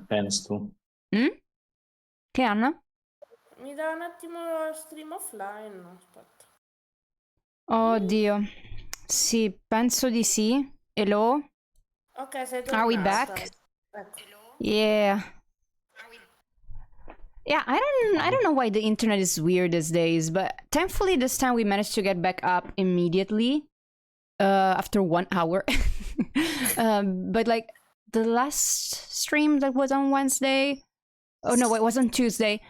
chance to. Che hanno? Mi dà un attimo lo stream offline. Aspetta. Oddio. Sì, penso di sì. Hello? Ok, sei tornata. Are we back? Ecco. Yeah. Yeah, I don't know why the internet is weird these days, but thankfully this time we managed to get back up immediately after 1 hour. But like the last stream that was on Wednesday, oh no, it was on Tuesday.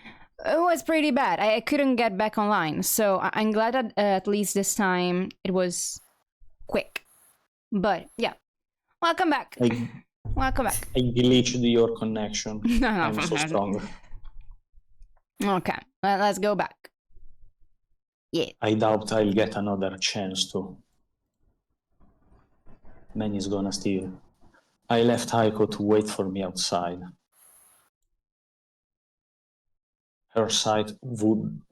It was pretty bad. I couldn't get back online, so I'm glad that at least this time it was quick. But yeah, welcome back. Welcome back. I glitched your connection. No, I'm so strong. Okay, let's go back. Yeah. I doubt I'll get another chance to. Manny's gonna steal. I left Aiko to wait for me outside. Her side would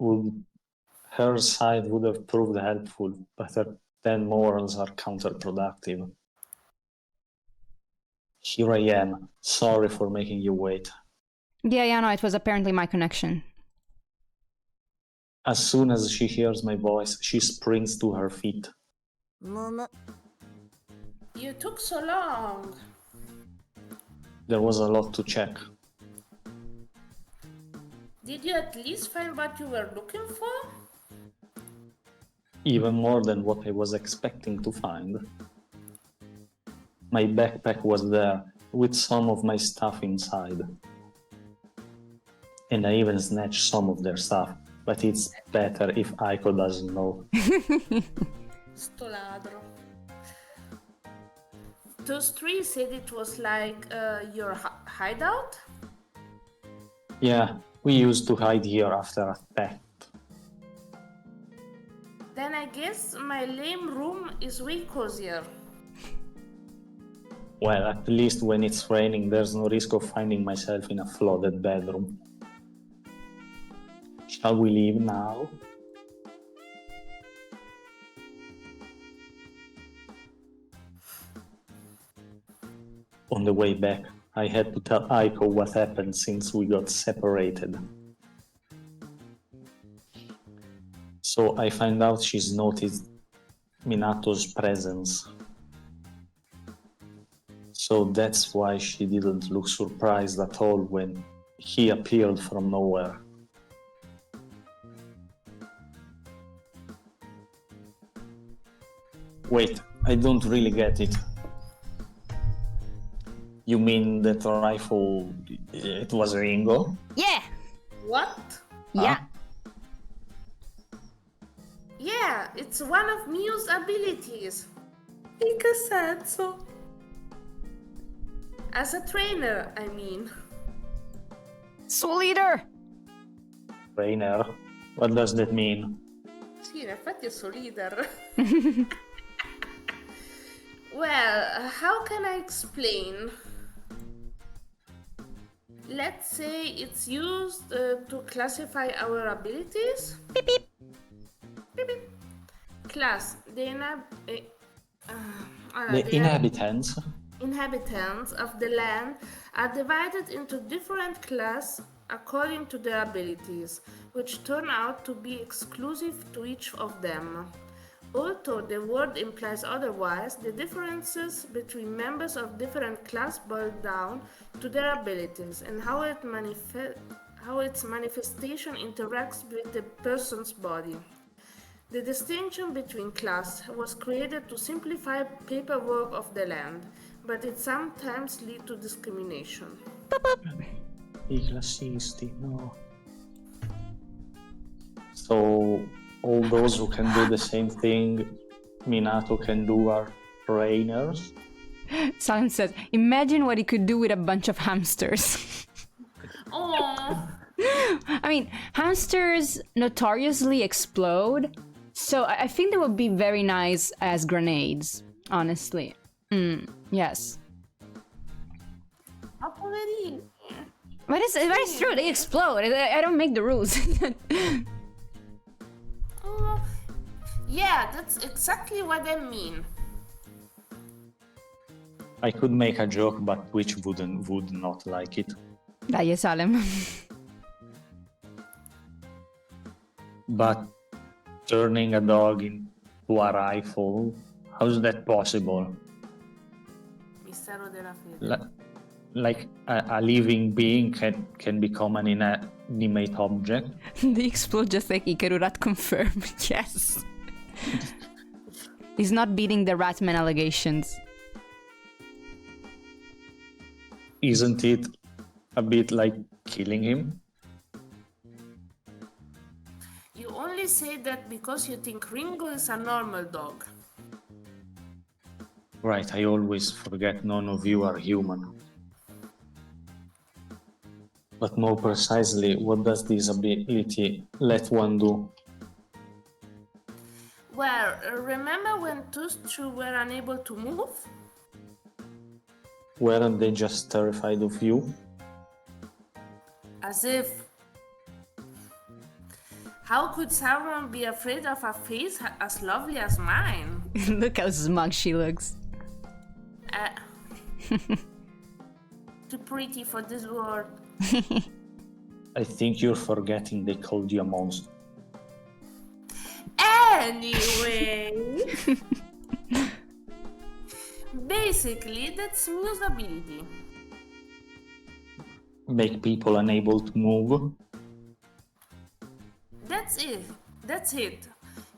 have proved helpful, but her then morals are counterproductive. Here I am. Sorry for making you wait. Yeah, no, it was apparently my connection. As soon as she hears my voice, she springs to her feet. You took so long. There was a lot to check. Did you at least find what you were looking for? Even more than what I was expecting to find. My backpack was there, with some of my stuff inside. And I even snatched some of their stuff, but it's better if Aiko doesn't know. Sto ladro. Those trees said it was like your hideout? Yeah, we used to hide here after a theft. Then I guess my lame room is way cozier. Well, at least when it's raining, there's no risk of finding myself in a flooded bedroom. Shall we leave now? On the way back, I had to tell Aiko what happened since we got separated. So I find out she's noticed Minato's presence. So that's why she didn't look surprised at all when he appeared from nowhere. Wait, I don't really get it. You mean that rifle, it was Ringo? Yeah! What? Yeah. Yeah, it's one of Mio's abilities. In che senso? As a trainer, I mean. Soul leader! Trainer? What does that mean? Sì, in effetti è suo leader. Well, how can I explain? Let's say it's used to classify our abilities. Beep beep. Beep, beep. Class, the inhabitants? Inhabitants of the land are divided into different classes according to their abilities, which turn out to be exclusive to each of them. Although the word implies otherwise, the differences between members of different classes boil down to their abilities and how its manifestation interacts with the person's body. The distinction between classes was created to simplify paperwork of the land, but it sometimes leads to discrimination. I classisti, no. So, all those who can do the same thing Minato can do are trainers? Silence says, imagine what he could do with a bunch of hamsters. Oh, I mean, hamsters notoriously explode, so I think they would be very nice as grenades, honestly. Yes. poverino. But it's true, they explode. I don't make the rules. Yeah, that's exactly what I mean. I could make a joke, but Twitch would not like it. Dai, Salem. But turning a dog into a rifle, how's that possible? Mistero della fede. Like a living being can become an inanimate object? They explode just like Ikaru. Rat confirmed. Yes. He's not beating the Ratman allegations. Isn't it a bit like killing him? You only say that because you think Ringo is a normal dog. Right, I always forget none of you are human. But more precisely, what does this ability let one do? Well, remember when Tushu were unable to move? Weren't they just terrified of you? As if. How could someone be afraid of a face as lovely as mine? Look how smug she looks. Too pretty for this world. I think you're forgetting they called you a monster. Anyway. Basically, that's Mew's ability. Make people unable to move? That's it.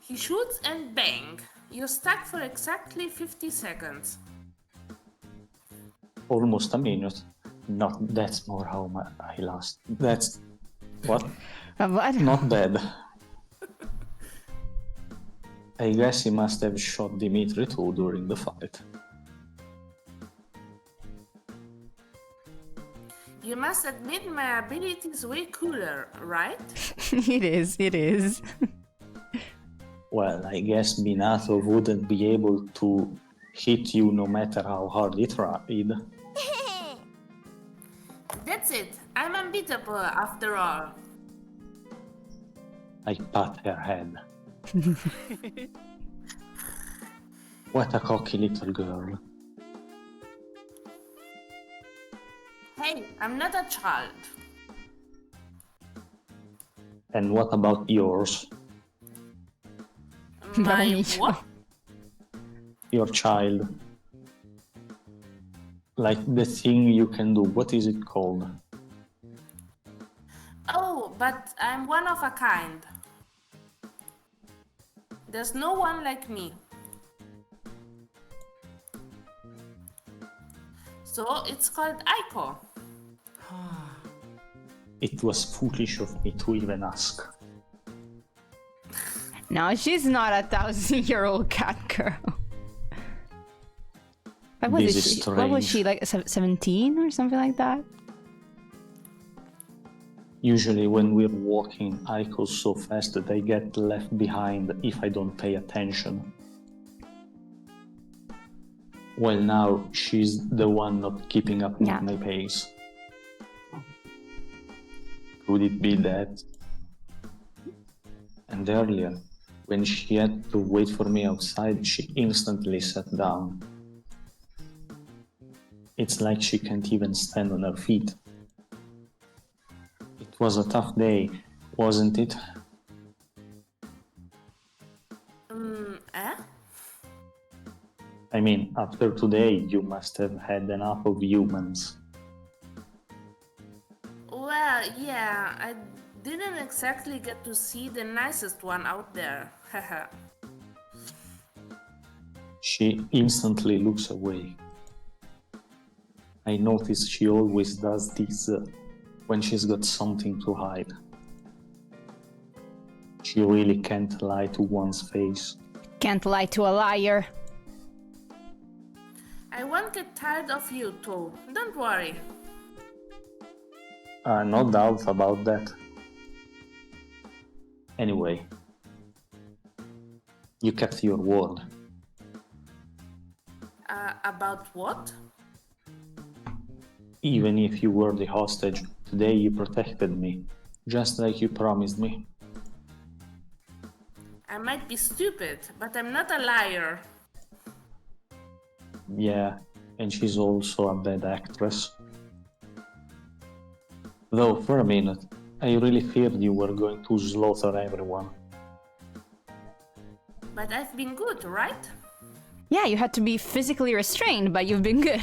He shoots and bang. You're stuck for exactly 50 seconds. Almost a minute. Not that's more how I last. That's what? What? Not bad. I guess he must have shot Dimitri too during the fight. You must admit my ability is way cooler, right? It is. Well, I guess Minato wouldn't be able to hit you no matter how hard he tried. That's it. I'm unbeatable after all. I pat her head. What a cocky little girl. Hey, I'm not a child. And what about yours? My Micio. what? Your child? Like the thing you can do, what is it called? Oh, but I'm one of a kind. There's no one like me. So it's called Aiko. It was foolish of me to even ask. No, she's not a 1,000-year-old cat girl. What was This it? is What was strange. she, like 17 or something like that? Usually when we're walking, I go so fast that I get left behind if I don't pay attention. Well, now she's the one not keeping up with Yeah. my pace. Could it be that? And earlier, when she had to wait for me outside, she instantly sat down. It's like she can't even stand on her feet. It was a tough day, wasn't it? Eh? I mean, after today, you must have had enough of humans. Well, yeah, I didn't exactly get to see the nicest one out there. Haha. She instantly looks away. I notice she always does this when she's got something to hide. She really can't lie to one's face. Can't lie to a liar. I won't get tired of you too. Don't worry. No doubt about that. Anyway, you kept your word. About what? Even if you were the hostage, today you protected me, just like you promised me. I might be stupid, but I'm not a liar. Yeah, and she's also a bad actress. Though, for a minute, I really feared you were going to slaughter everyone. But I've been good, right? Yeah, you had to be physically restrained, but you've been good.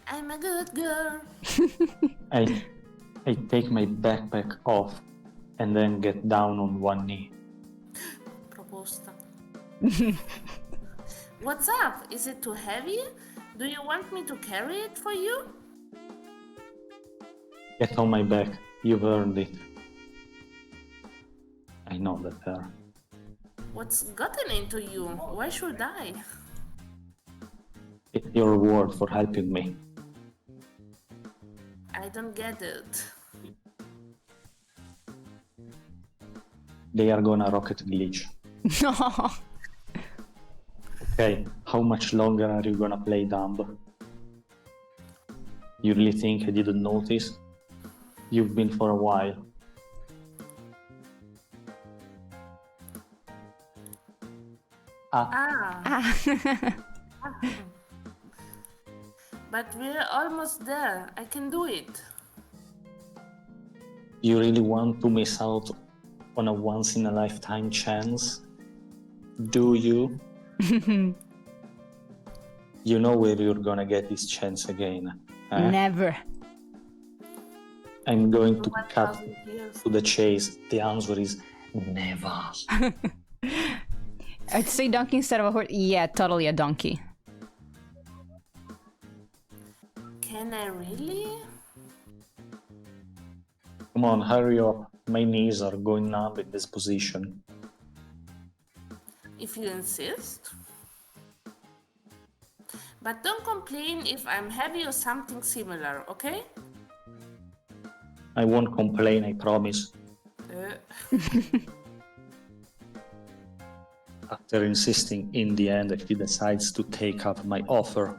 I'm a good girl. I take my backpack off and then get down on one knee. Proposta. What's up? Is it too heavy? Do you want me to carry it for you? Get on my back, you've earned it. I nodded her. What's gotten into you? Why should I? It's your reward for helping me. I don't get it. They are gonna rocket glitch. No. Okay, how much longer are you gonna play dumb? You really think I didn't notice? You've been for a while. Ah. But we're almost there. I can do it. You really want to miss out on a once-in-a-lifetime chance? Do you? You know where you're gonna get this chance again. Eh? Never. I'm going to 1,000 cut years. to the chase. The answer is never. I'd say donkey instead of a horse. Yeah, totally a donkey. Can I really? Come on, hurry up. My knees are going numb in this position. If you insist. But don't complain if I'm heavy or something similar, okay? I won't complain, I promise. After insisting, in the end, she decides to take up my offer.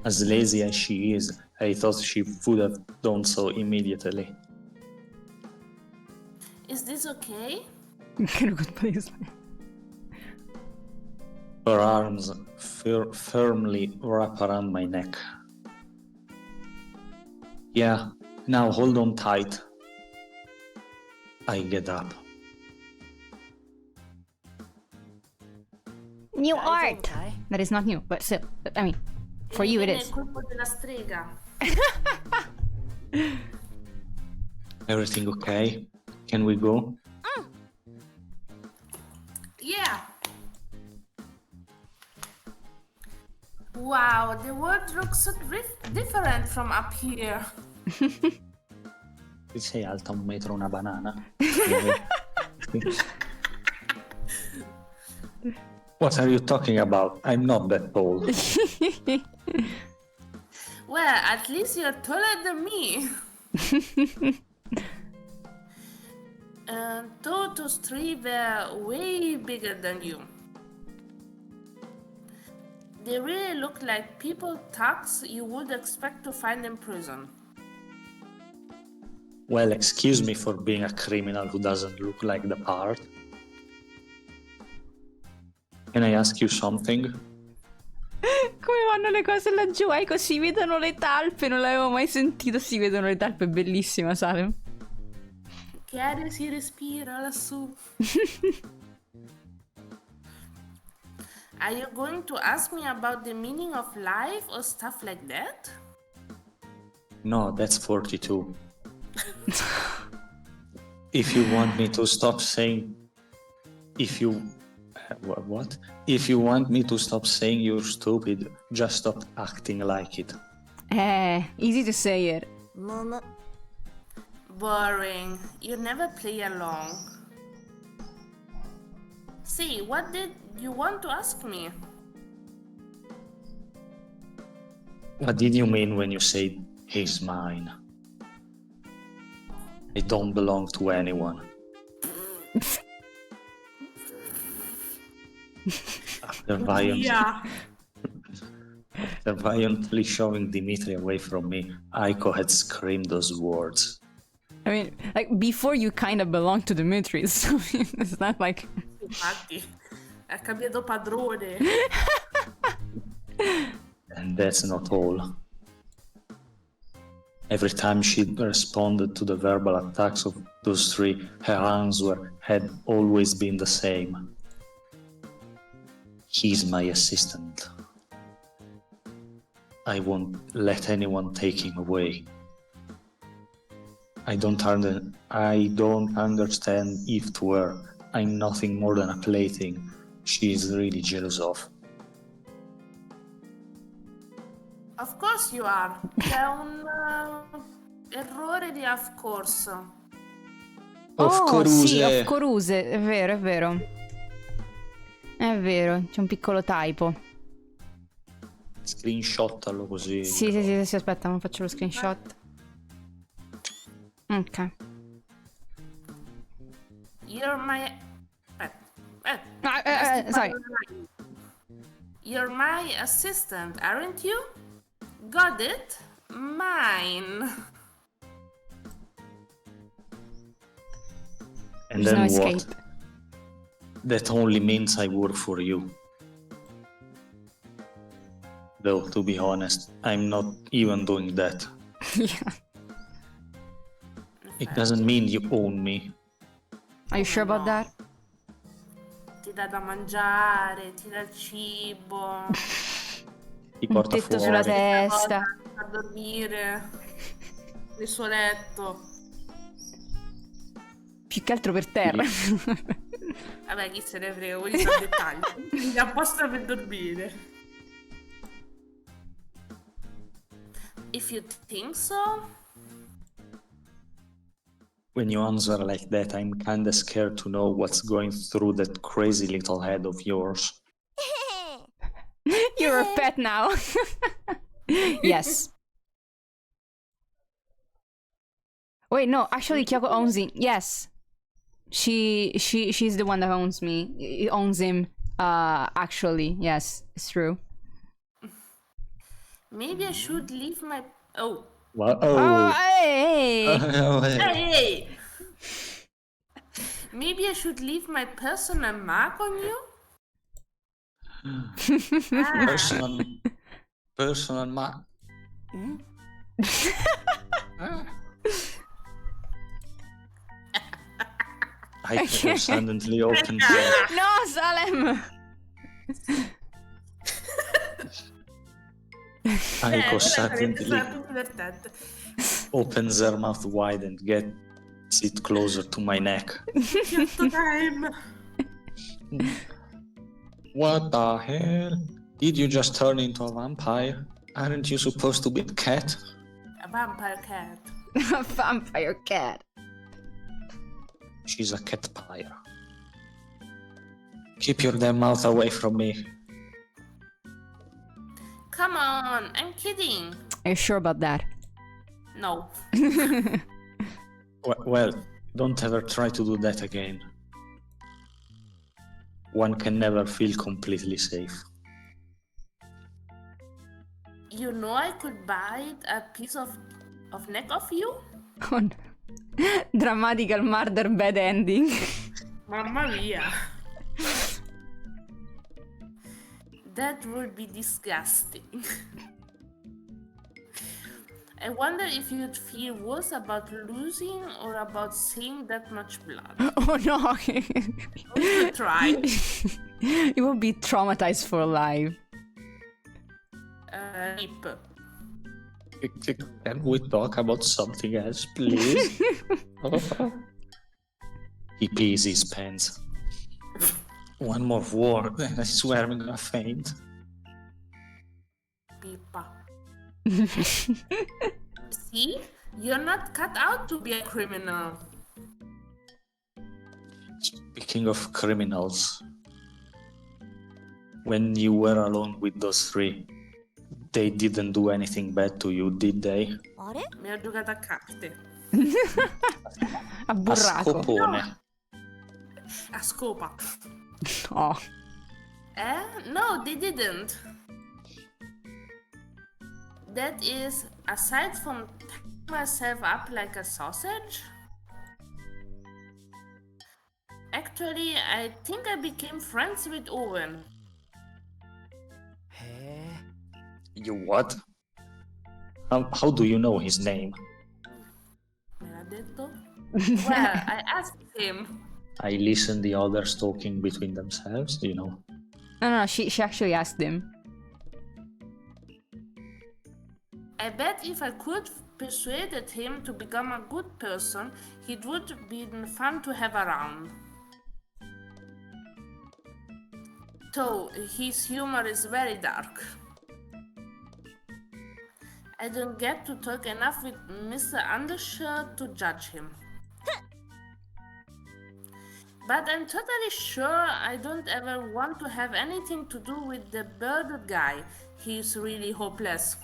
As lazy as she is, I thought she would have done so immediately. Is this okay? Can you please? Her arms firmly wrap around my neck. Yeah, now hold on tight. I get up. New art! That is not new, but still. But, I mean, for you it is. Colpo della strega. Everything okay? Can we go? Yeah. Wow, the world looks so different from up here. Sei alta 1 metro una banana? What are you talking about? I'm not that tall. Well, at least you're taller than me. And those three were way bigger than you. They really look like people thugs you would expect to find in prison. Well, excuse me for being a criminal who doesn't look like the part. Can I ask you something? Come vanno le cose laggiù? Ecco, si vedono le talpe, non l'avevo mai sentito. Si vedono le talpe, bellissima, Salem. Che aria si respira lassù. Are you going to ask me about the meaning of life or stuff like that? No, that's 42. If you want me to stop saying... If you... What? If you want me to stop saying you're stupid, just stop acting like it. Easy to say it. Boring. You never play along. See, what did you want to ask me? What did you mean when you said, he's mine? I don't belong to anyone. After violently shoving Dimitri away from me, Aiko had screamed those words. I mean, like, before you kind of belong to Dimitri, so it's not like... Infatti, ha cambiato padrone. And that's not all. Every time she responded to the verbal attacks of those three, her answer had always been the same. He's my assistant. I won't let anyone take him away. I don't understand if to her I'm nothing more than a plaything she is really jealous of. Of course you are. C'è un errore di of course. Of course. Sì, of course, è vero, è vero. È vero, c'è un piccolo typo. Screenshottalo così. Sì, aspetta, non faccio lo screenshot. Ok. You're my... Sorry. You're my assistant, aren't you? Got it? Mine. And There's then no what? escape. That only means I work for you. Though, to be honest, I'm not even doing that. Yeah. It doesn't mean you own me. Are you sure about that? Ti dà da mangiare, ti dà il cibo, Ti Un porta tetto fuori. sulla testa. a dormire nel suo letto. Più che altro per terra. Vabbè, chi se ne frega, quelli sono dettagli. Quindi apposta per dormire. If you think so. When you answer like that, I'm kinda scared to know what's going through that crazy little head of yours. You're a pet now. Yes. Wait, no, actually Kyoko owns him. Yes. She's the one that owns me. He owns him. Actually, yes, it's true. Maybe I should leave my... Oh. Well, Oh, hey. Hey! Maybe I should leave my personal mark on you? Personal mark. I suddenly opened No, Salem. Aiko suddenly divertente. opens her mouth wide and gets it closer to my neck. Tutto time. What the hell? Did you just turn into a vampire? Aren't you supposed to be a cat? A vampire cat. A vampire cat. She's a catpire. Keep your damn mouth away from me. Come on, I'm kidding. Are you sure about that? No. Well, don't ever try to do that again. One can never feel completely safe. You know I could bite a piece of neck off you? Oh, no. Dramatical murder bad ending. Mamma mia. That would be disgusting. I wonder if you'd feel worse about losing or about seeing that much blood. Oh no. You try. You will be traumatized for life. Rip. Can we talk about something else, please? He pees his pants. One more word, and I swear I'm gonna faint. Pippa. See? You're not cut out to be a criminal. Speaking of criminals, when you were alone with those three, they didn't do anything bad to you, did they? Mi ho giocato a carte. A A burraco. scopone. A scopa. Oh. No, they didn't. That is, aside from tying myself up like a sausage, actually, I think I became friends with Owen. You what? How do you know his name? Me l'ha detto? Well, I asked him. I listened the others talking between themselves, you know. No, she actually asked him. I bet if I could persuaded him to become a good person, it would be fun to have around. Though his humor is very dark. I don't get to talk enough with Mr. Undershirt to judge him. But I'm totally sure I don't ever want to have anything to do with the bird guy. He's really hopeless.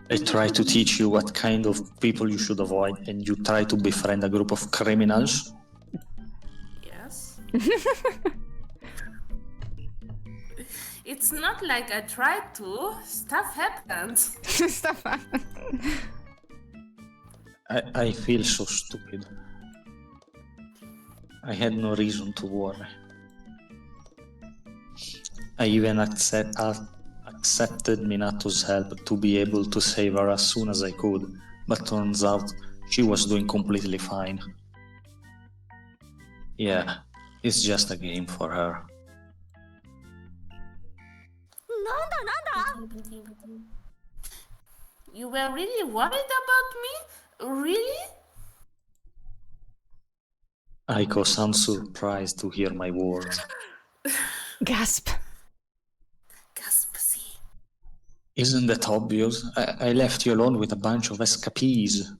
I try to teach you what kind of people you should avoid, and you try to befriend a group of criminals? Yes. It's not like I tried to. Stuff happens. Stuff. I feel so stupid. I had no reason to worry. I even accepted Minato's help to be able to save her as soon as I could, but turns out she was doing completely fine. Yeah, it's just a game for her. You were really worried about me? Really? Aiko sounds surprised to hear my words. Gasp. Gasp, see. Isn't that obvious? I left you alone with a bunch of escapees.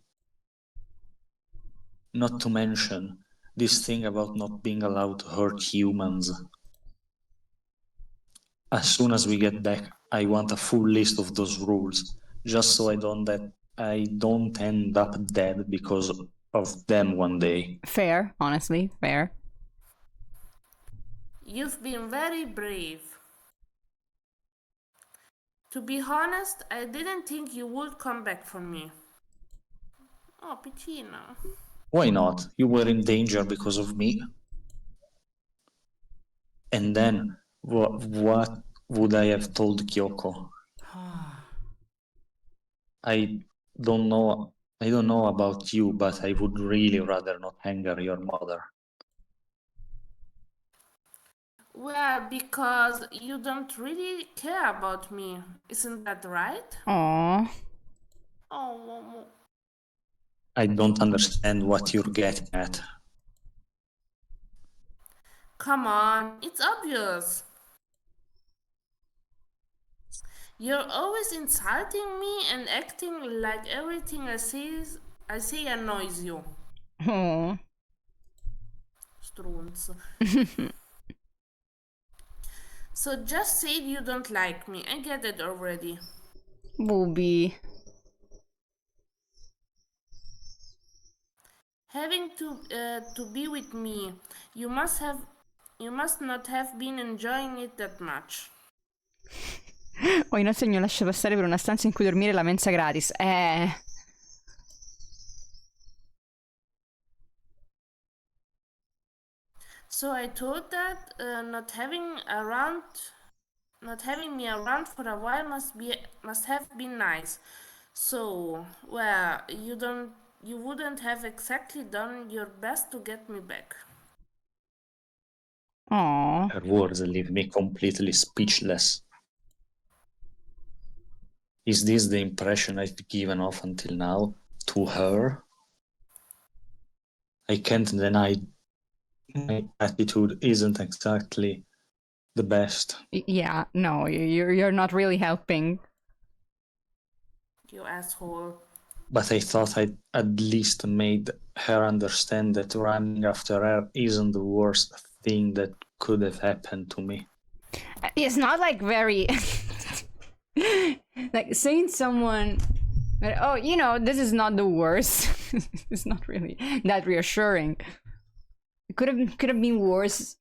Not to mention this thing about not being allowed to hurt humans. As soon as we get back, I want a full list of those rules, just so I don't end up dead because of them one day. Fair, honestly, fair. You've been very brave. To be honest, I didn't think you would come back for me. Oh, piccino. Why not? You were in danger because of me. And then, what would I have told Kyoko? I don't know about you, but I would really rather not anger your mother. Well, because you don't really care about me. Isn't that right? Aww. Oh. I don't understand what you're getting at. Come on, it's obvious. You're always insulting me and acting like everything I say annoys you. Aww. Strunz. So just say you don't like me. I get it already. Booby. Having to be with me, you must not have been enjoying it that much. Ho in assegno lascia passare per una stanza in cui dormire la mensa gratis. So I thought that not having me around for a while must have been nice. So, well, you wouldn't have exactly done your best to get me back. Aww. Her words leave me completely speechless. Is this the impression I've given off until now to her? I can't deny my attitude isn't exactly the best. Yeah, no, you're not really helping. You asshole. But I thought I'd at least made her understand that running after her isn't the worst thing that could have happened to me. It's not like very like saying someone, oh, you know, this is not the worst. It's not really that reassuring. It could have been worse.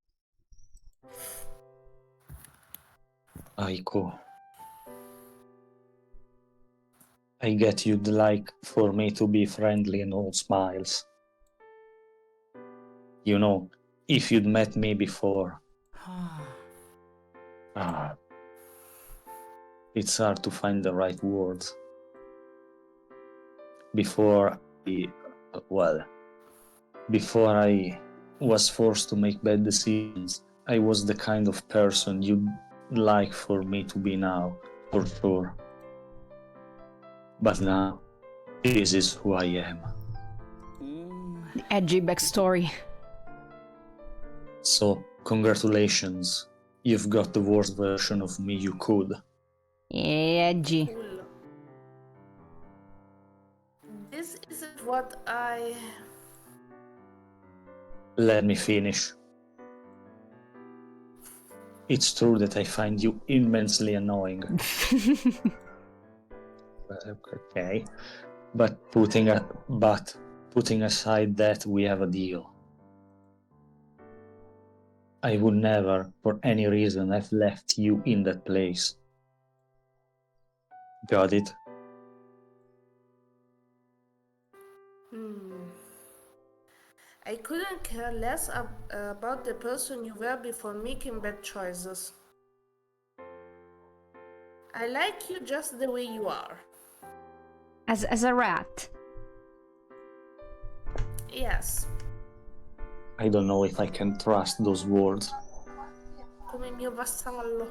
Aiko, I get you'd like for me to be friendly and all smiles. You know, if you'd met me before, Ah, it's hard to find the right words. Before I was forced to make bad decisions, I was the kind of person you'd like for me to be now, for sure. But now, this is who I am. The edgy backstory. So, congratulations. You've got the worst version of me you could. Yeah, edgy. Cool. This isn't what I... Let me finish. It's true that I find you immensely annoying. Okay. But putting aside that, we have a deal. I would never, for any reason, have left you in that place. Got it? I couldn't care less about the person you were before making bad choices. I like you just the way you are. As a rat. Yes, I don't know if I can trust those words. come mio vassallo.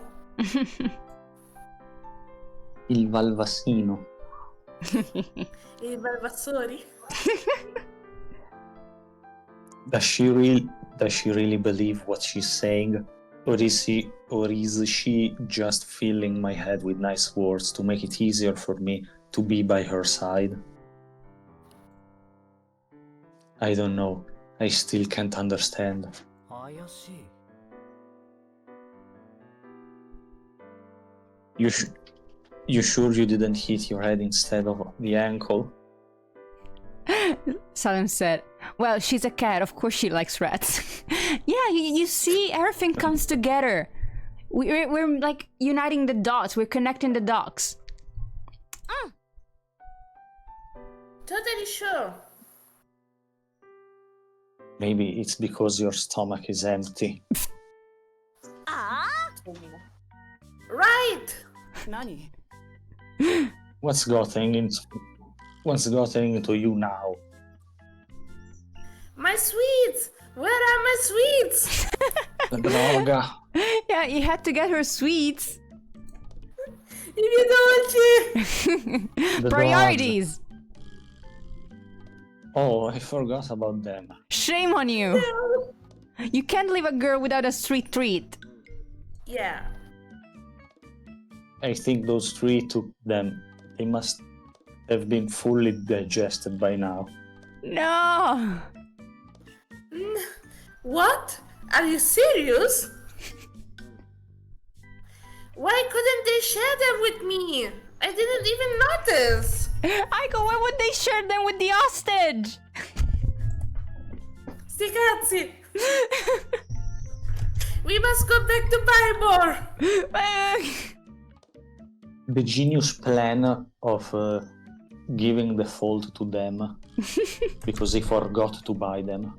Il Valvassino. I Valvassori? Does she really believe what she's saying? Or is she just filling my head with nice words to make it easier for me to be by her side? I don't know. I still can't understand. You sure you didn't hit your head instead of the ankle? Salim said, well, she's a cat, of course she likes rats. Yeah, you see, everything comes together. We're like uniting the dots, we're connecting the dots. Totally sure. Maybe it's because your stomach is empty. Right! What's gotten into you now? My sweets! Where are my sweets? Droga. Yeah, you had to get her sweets. I miei dolci! The Priorities. dogs. Oh, I forgot about them. Shame on you. You can't leave a girl without a sweet treat. Yeah. I think those three took them. They must have been fully digested by now. No. What? Are you serious? Why couldn't they share them with me? I didn't even notice. Aiko, why would they share them with the hostage? Sti cazzi! We must go back to Bybor! The genius plan of giving the fault to them because he forgot to buy them.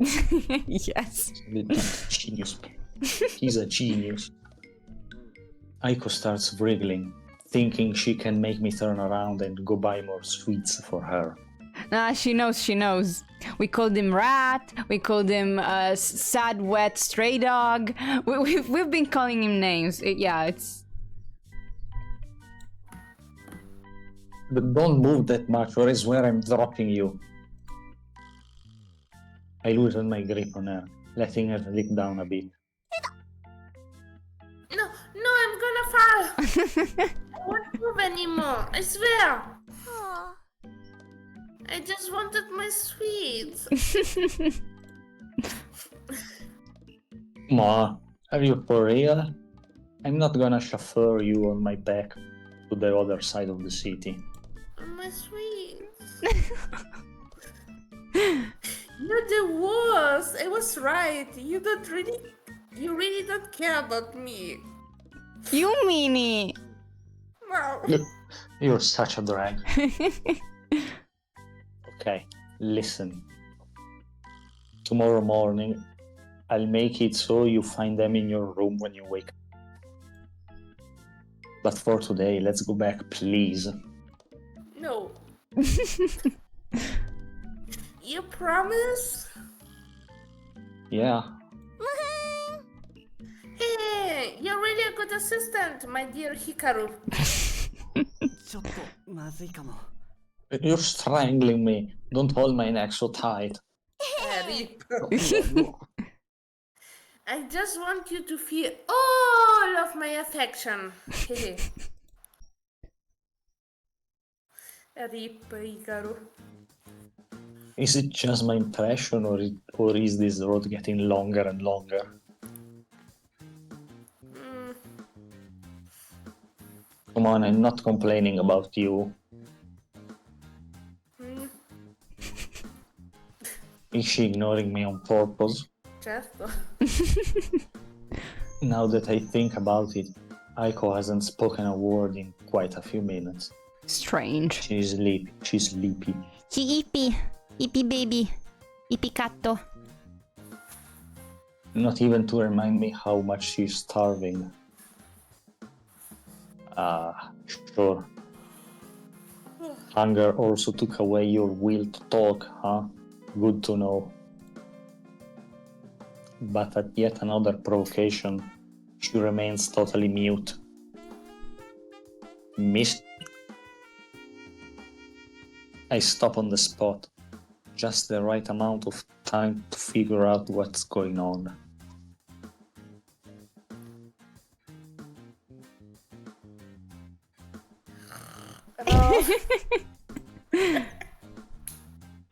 Yes. The genius plan. He's a genius. Aiko starts wriggling, thinking she can make me turn around and go buy more sweets for her. Nah, she knows. We called him rat, we called him sad, wet, stray dog. We've been calling him names. It's... But don't move that much or I swear I'm dropping you. I loosen my grip on her, letting her lick down a bit. No, I'm gonna fall! I won't move anymore, I swear! I just wanted my sweets. Ma, are you for real? I'm not gonna chauffeur you on my back to the other side of the city. My sweets. You're the worst. I was right. You really don't care about me. You meanie. Wow. You're such a drag. Okay, listen. Tomorrow morning, I'll make it so you find them in your room when you wake up. But for today, let's go back, please. No. You promise? Yeah. Hey, you're really a good assistant, my dear Hikaru. ちょっとまずいかも。 You're strangling me. Don't hold my neck so tight. Rip. I just want you to feel all of my affection. Rip, Hikaru. Is it just my impression, or is this road getting longer and longer? Come on, I'm not complaining about you. Is she ignoring me on purpose? Certo. Now that I think about it, Aiko hasn't spoken a word in quite a few minutes. Strange. She's sleepy. She's sleepy. She ippy. Ippy baby. Ippy catto. Not even to remind me how much she's starving. Sure. Hunger also took away your will to talk, huh? Good to know. But at yet another provocation, she remains totally mute. Miss... I stop on the spot. Just the right amount of time to figure out what's going on.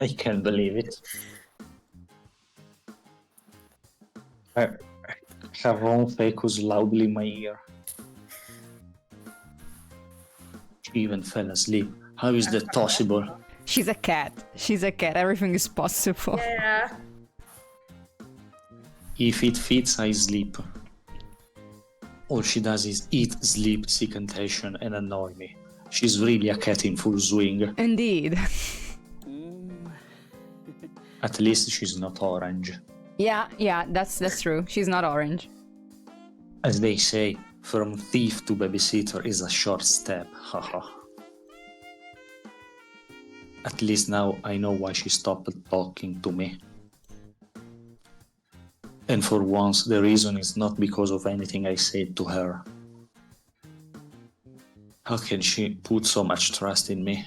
I can't believe it. Her own fake was loudly in my ear. She even fell asleep. How is that possible? She's a cat. She's a cat. Everything is possible. Yeah. If it fits, I sleep. All she does is eat, sleep, seek attention, and annoy me. She's really a cat in full swing. Indeed. At least she's not orange. Yeah, that's true. She's not orange. As they say, from thief to babysitter is a short step, haha. At least now I know why she stopped talking to me. And for once, the reason is not because of anything I said to her. How can she put so much trust in me?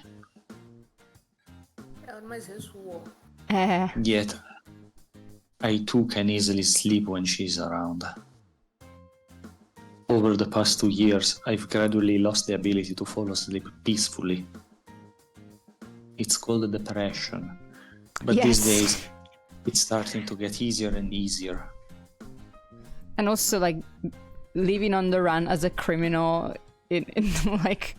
È ormai sei suo. Yet, I too can easily sleep when she's around. Over the past 2 years, I've gradually lost the ability to fall asleep peacefully. It's called depression, but these days, it's starting to get easier and easier. And also, like, living on the run as a criminal in like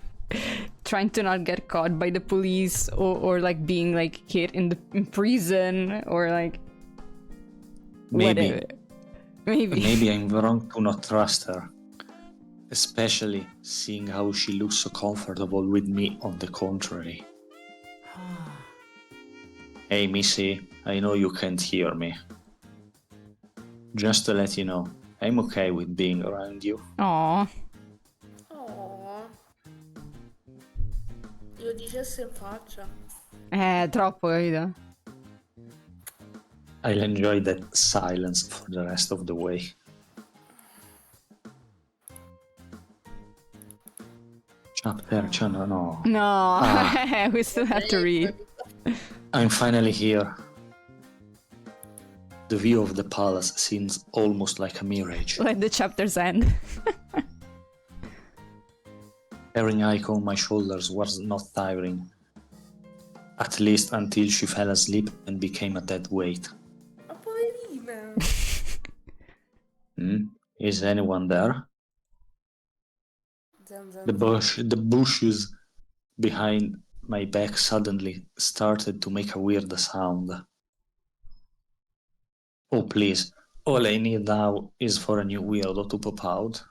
trying to not get caught by the police, or like being like hit in prison, or like Maybe maybe I'm wrong to not trust her, especially seeing how she looks so comfortable with me on the contrary. Hey Missy, I know you can't hear me. Just to let you know, I'm okay with being around you. Aww. Oh. Io dicessi in faccia. Troppo, capito? I'll enjoy that silence for the rest of the way. Chapter, no. No, we still have to read. I'm finally here. The view of the palace seems almost like a mirage. Let the chapters end. Carrying Aiko on my shoulders was not tiring. At least until she fell asleep and became a dead weight. Ma poverina. Is anyone there? Zan, zan, The bushes behind my back suddenly started to make a weird sound. Oh please, all I need now is for a new weirdo to pop out.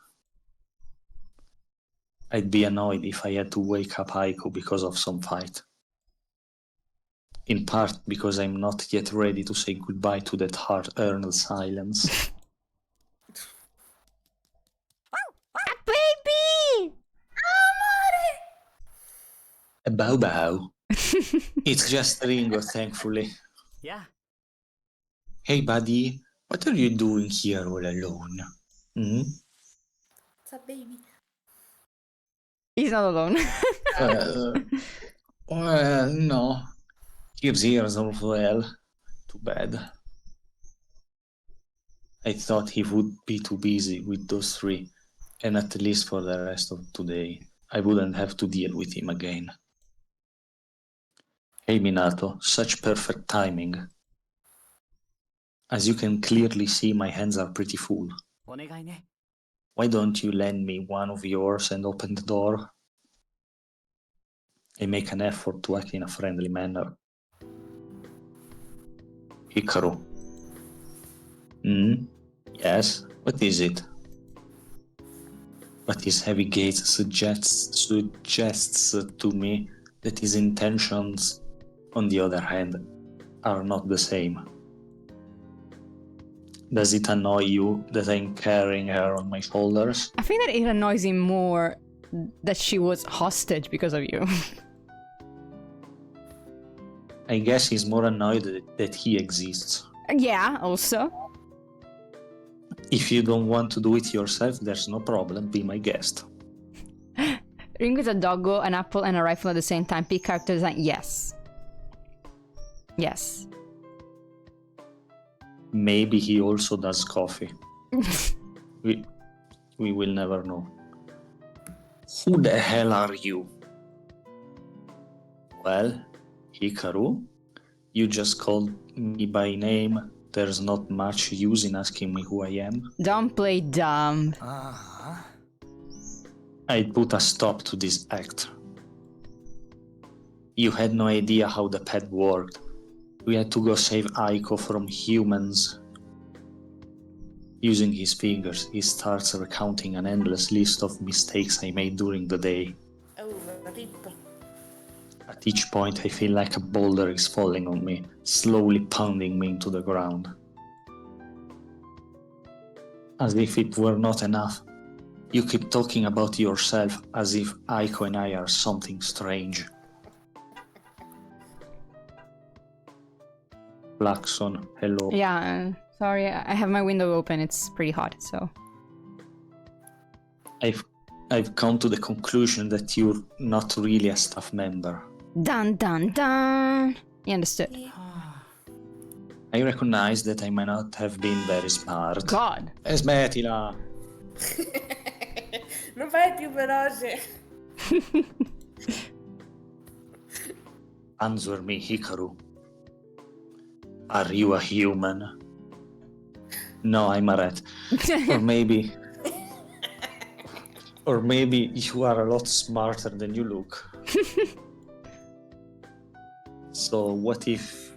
I'd be annoyed if I had to wake up Aiko because of some fight. In part because I'm not yet ready to say goodbye to that hard-earned silence. Baby! bow bow. It's just Ringo, thankfully. Yeah. Hey, buddy, what are you doing here all alone? Hmm? It's a baby. He's not alone. Well, no. Here's ears as well. Too bad. I thought he would be too busy with those three, and at least for the rest of today, I wouldn't have to deal with him again. Hey, Minato, such perfect timing. As you can clearly see, my hands are pretty full. お願いね。 Why don't you lend me one of yours and open the door? I make an effort to act in a friendly manner. Hikaru. Yes, what is it? But his heavy gaze suggests to me that his intentions, on the other hand, are not the same. Does it annoy you that I'm carrying her on my shoulders? I think that it annoys him more that she was hostage because of you. I guess he's more annoyed that he exists. Yeah, also. If you don't want to do it yourself, there's no problem, be my guest. Ringo is a doggo, an apple, and a rifle at the same time. Pick character design. Yes. Yes. Maybe he also does coffee. we will never know. Who the hell are you? Well, Hikaru, you just called me by name. There's not much use in asking me who I am. Don't play dumb. I put a stop to this act. You had no idea how the pet worked. We had to go save Aiko from humans. Using his fingers, he starts recounting an endless list of mistakes I made during the day. Oh, rip. At each point, I feel like a boulder is falling on me, slowly pounding me into the ground. As if it were not enough, you keep talking about yourself as if Aiko and I are something strange. Blackson, hello. Yeah, sorry, I have my window open. It's pretty hot, so. I've come to the conclusion that you're not really a staff member. Dun dun dun! You understood. I recognize that I might not have been very smart. God! Smettila! Non vai più veloce. Answer me, Hikaru. Are you a human? No, I'm a rat. Or maybe you are a lot smarter than you look. So what if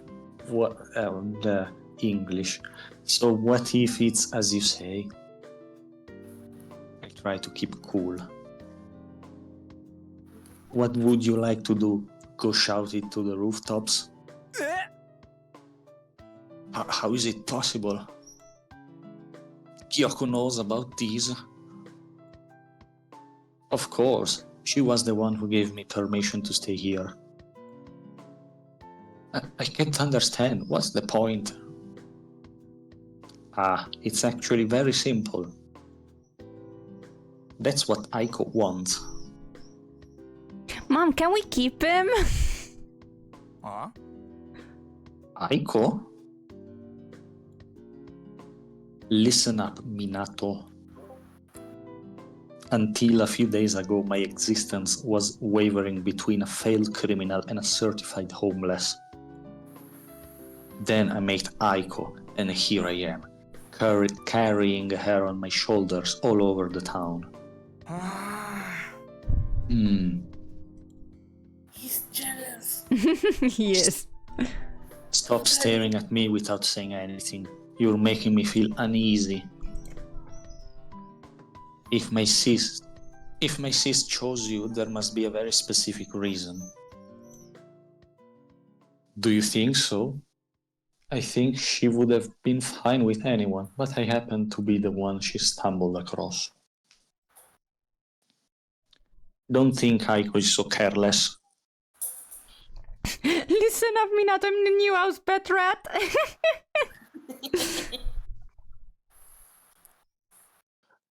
English? So what if it's as you say? I try to keep cool. What would you like to do? Go shout it to the rooftops? How is it possible? Kyoko knows about these. Of course, she was the one who gave me permission to stay here. I can't understand. What's the point? It's actually very simple. That's what Aiko wants. Mom, can we keep him? Aiko? Listen up, Minato. Until a few days ago, my existence was wavering between a failed criminal and a certified homeless. Then I met Aiko, and here I am, carrying her on my shoulders all over the town. He's jealous. He is. Stop staring at me without saying anything. You're making me feel uneasy. If my sis chose you, there must be a very specific reason. Do you think so? I think she would have been fine with anyone, but I happened to be the one she stumbled across. Don't think Aiko is so careless. Listen up, Minato, I'm the new house pet rat.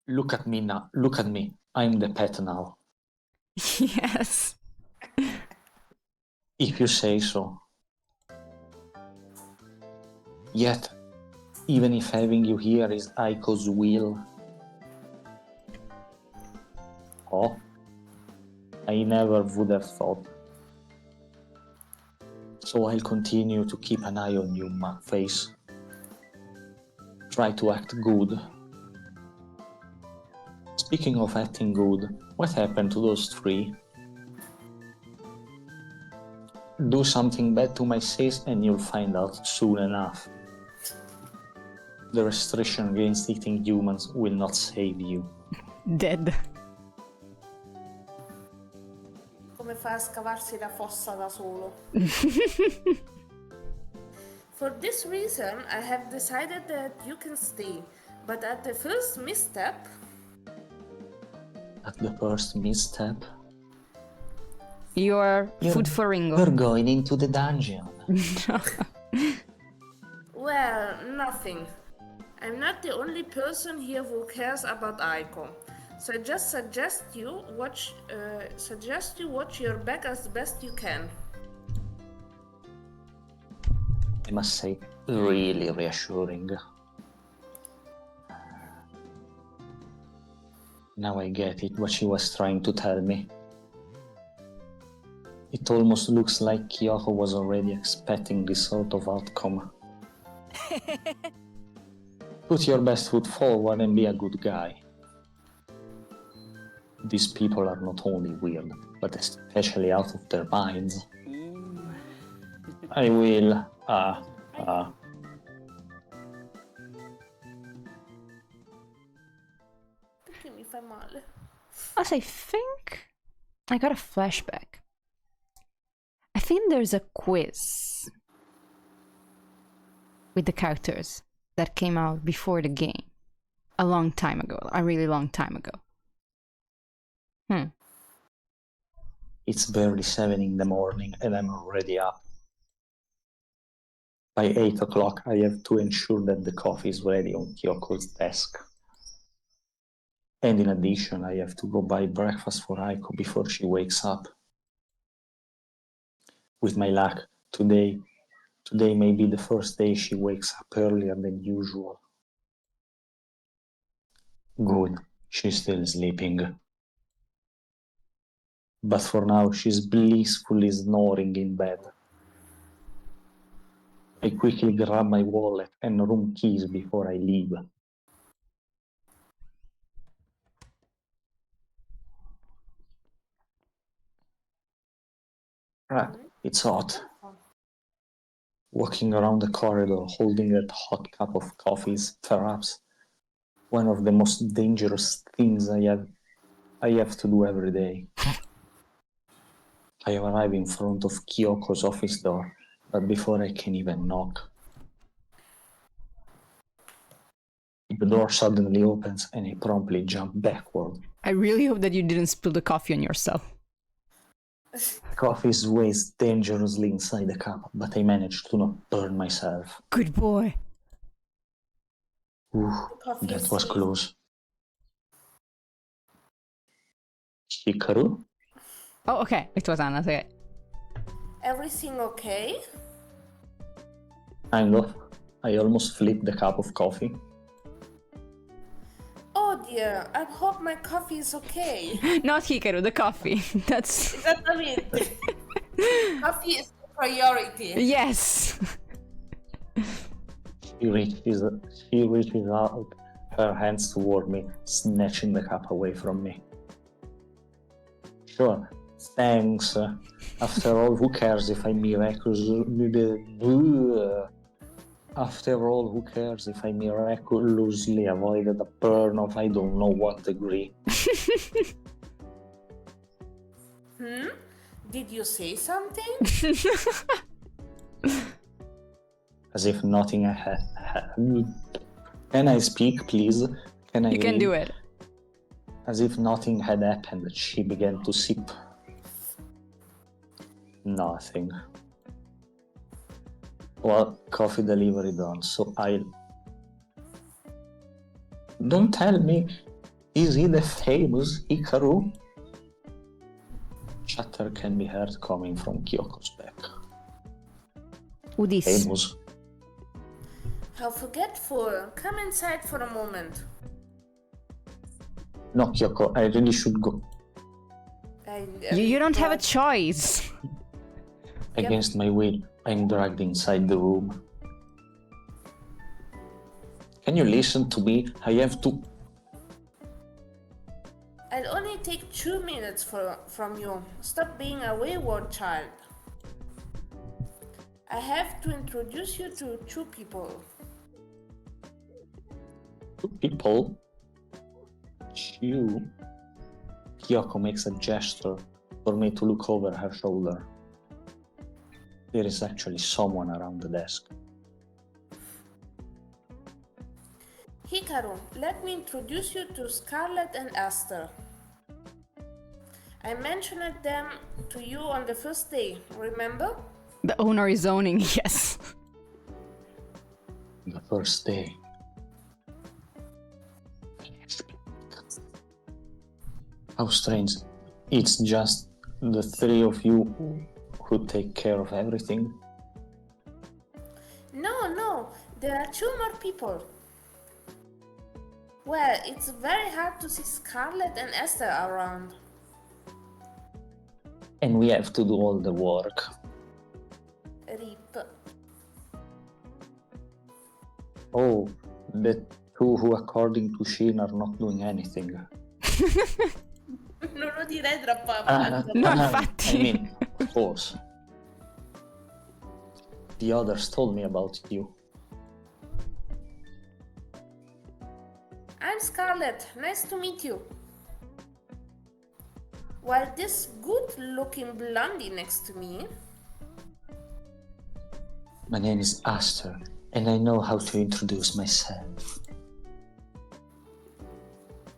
Look at me now. Look at me. I'm the pet now. Yes. If you say so. Yet, even if having you here is Aiko's will. Oh, I never would have thought. So I'll continue to keep an eye on you, face. Try to act good. Speaking of acting good, what happened to those three? Do something bad to my sis and you'll find out soon enough. The restriction against eating humans will not save you. Dead. Come fa a scavarsi la fossa da solo. For this reason, I have decided that you can stay, but at the first misstep... At the first misstep, You're food for Ringo. We're going into the dungeon. Well, nothing. I'm not the only person here who cares about Aiko. So I just suggest you watch your back as best you can. I must say, really reassuring. Now I get it, what she was trying to tell me. It almost looks like Kyoko was already expecting this sort of outcome. Put your best foot forward and be a good guy. These people are not only weird, but especially out of their minds. I will, Perché mi fai male? Also, I think I got a flashback. I think there's a quiz with the characters that came out before the game. A long time ago. A really long time ago. It's barely 7 in the morning and I'm already up. By 8 o'clock, I have to ensure that the coffee is ready on Kyoko's desk. And in addition, I have to go buy breakfast for Aiko before she wakes up. With my luck, today may be the first day she wakes up earlier than usual. Good, she's still sleeping. But for now, she's blissfully snoring in bed. I quickly grab my wallet and room keys before I leave. Right, it's hot. Walking around the corridor holding that hot cup of coffee is perhaps one of the most dangerous things I have to do every day. I arrive in front of Kyoko's office door, but before I can even knock, the door suddenly opens and I promptly jump backward. I really hope that you didn't spill the coffee on yourself. Coffee sways dangerously inside the cup, but I managed to not burn myself. Good boy. Ooh, Coffee that is was safe. close. Hikaru? Oh, okay. It was Anna. Okay. Everything okay? Kind of. I almost flipped the cup of coffee. Oh dear, I hope my coffee is okay. Not Hikaru, the coffee. That's... Esattamente. Coffee is the priority. Yes. She reaches out her hands toward me, snatching the cup away from me. Sure, thanks. After all, who cares if I miraculously avoided a burn of I don't know what degree? Did you say something? As if nothing had. Can I speak, please? You can do it. As if nothing had happened, she began to sip. Nothing. Well, coffee delivery done, so I'll... Don't tell me, is he the famous Hikaru? Chatter can be heard coming from Kyoko's back. Udis. Famous? How forgetful. Come inside for a moment. No, Kyoko, I really should go. You don't have a choice. Against my will, I'm dragged inside the room. Can you listen to me? I have to... I'll only take 2 minutes from you. Stop being a wayward child. I have to introduce you to 2 people. 2 people? You? Kyoko makes a gesture for me to look over her shoulder. There is actually someone around the desk. Hikaru, let me introduce you to Scarlett and Aster. I mentioned them to you on the first day, remember? The owner is owning, yes. The first day. How strange. It's just the 3 of you who take care of everything. No, there are 2 more people. Well, it's very hard to see Scarlett and Esther around. And we have to do all the work. Rip. Oh, the 2 who according to Shin are not doing anything. Non lo direi troppo avanti. No, infatti. I mean, of course. The others told me about you. I'm Scarlett, nice to meet you. While this good-looking blondie next to me... My name is Aster, and I know how to introduce myself.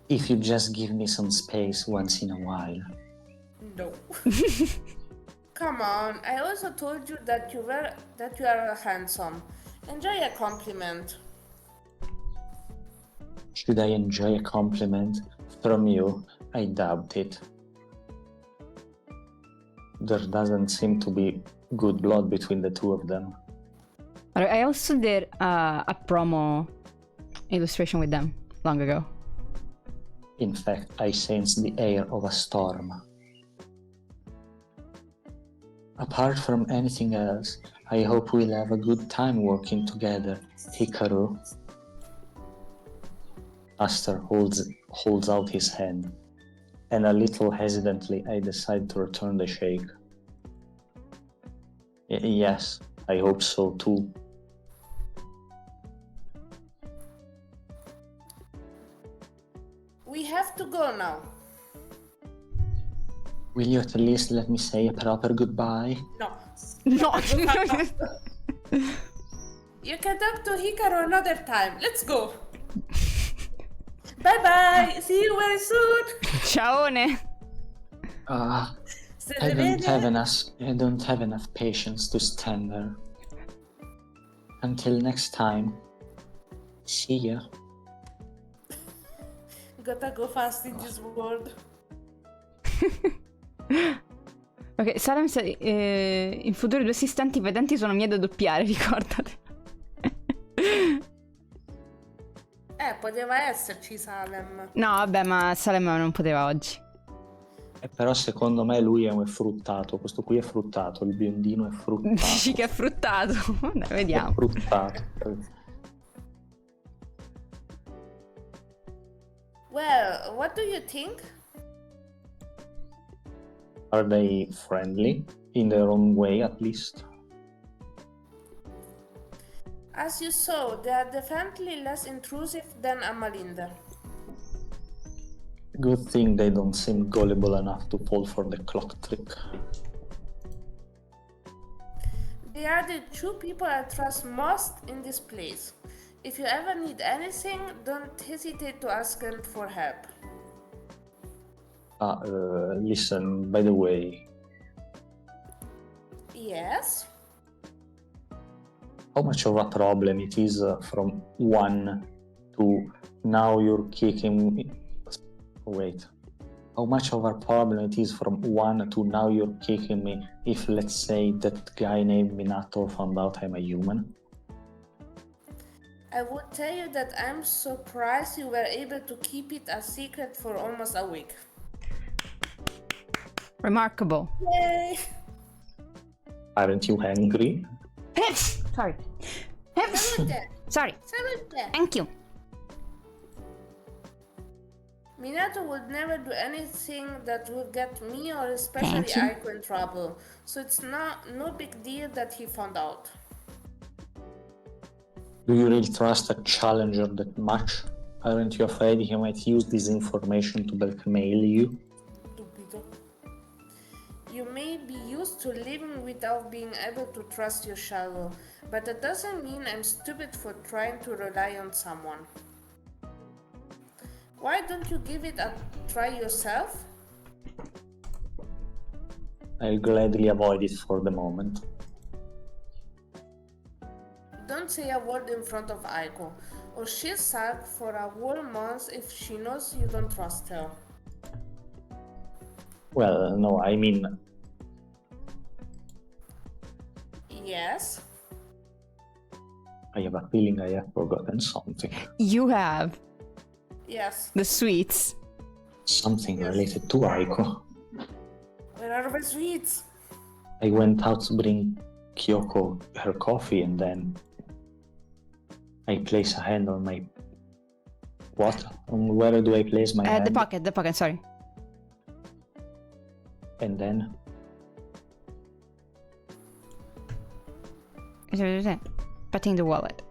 If you just give me some space once in a while. No. Come on, I also told you that you are handsome. Enjoy a compliment. Should I enjoy a compliment from you? I doubt it. There doesn't seem to be good blood between the 2 of them. I also did a promo illustration with them long ago. In fact, I sense the air of a storm. Apart from anything else, I hope we'll have a good time working together, Hikaru. Aster holds out his hand, and a little hesitantly I decide to return the shake. Yes, I hope so too. We have to go now. Will you at least let me say a proper goodbye? No. No. You can talk to Hikaru another time. Let's go. Bye-bye. See you very soon. Ciaone. Se I vede. don't have enough patience to stand there. Until next time. See ya. Gotta go fast in this world. Ok, Salem, in futuro i 2 assistenti vedenti sono miei da doppiare, ricordate. Poteva esserci Salem. No, vabbè, ma Salem non poteva oggi. Però secondo me lui è fruttato, questo qui è fruttato, il biondino è fruttato. Dici che è fruttato? Dai, vediamo. È fruttato. Well, what do you think? Are they friendly? In their own way, at least? As you saw, they are definitely less intrusive than Amalinda. Good thing they don't seem gullible enough to fall for the clock trick. They are the 2 people I trust most in this place. If you ever need anything, don't hesitate to ask them for help. Listen, by the way, Yes? how much of a problem it is from 1 to now you're kicking me. Wait. How much of a problem it is from 1 to now you're kicking me if, let's say, that guy named Minato found out I'm a human? I would tell you that I'm surprised you were able to keep it a secret for almost a week. Remarkable. Yay! Aren't you angry? Sorry. Salute! Sorry. Salute! Thank you. Minato would never do anything that would get me or especially Thank you. Aiko in trouble, so it's no big deal that he found out. Do you really trust a challenger that much? Aren't you afraid he might use this information to blackmail you? Stupido. You may be used to living without being able to trust your shadow, but that doesn't mean I'm stupid for trying to rely on someone. Why don't you give it a try yourself? I'll gladly avoid it for the moment. Don't say a word in front of Aiko, or she'll sulk for a whole month if she knows you don't trust her. Well, no, I mean, Yes? I have a feeling I have forgotten something. You have Yes. the sweets. Something related to Aiko. Where are the sweets? I went out to bring Kyoko her coffee and then I place a hand on my... What? Where do I place my hand? The pocket, sorry. And then... Patting the wallet.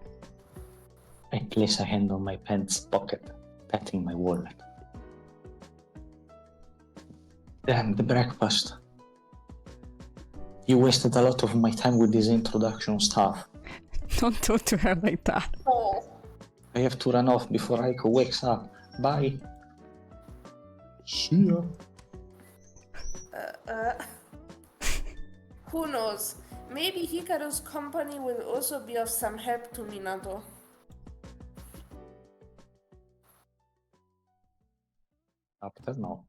I place a hand on my pants pocket, patting my wallet. Damn, the breakfast. You wasted a lot of my time with this introduction stuff. Don't talk to her like that. Oh. I have to run off before Aiko wakes up. Bye. See ya. Who knows? Maybe Hikaru's company will also be of some help to Minato. After no.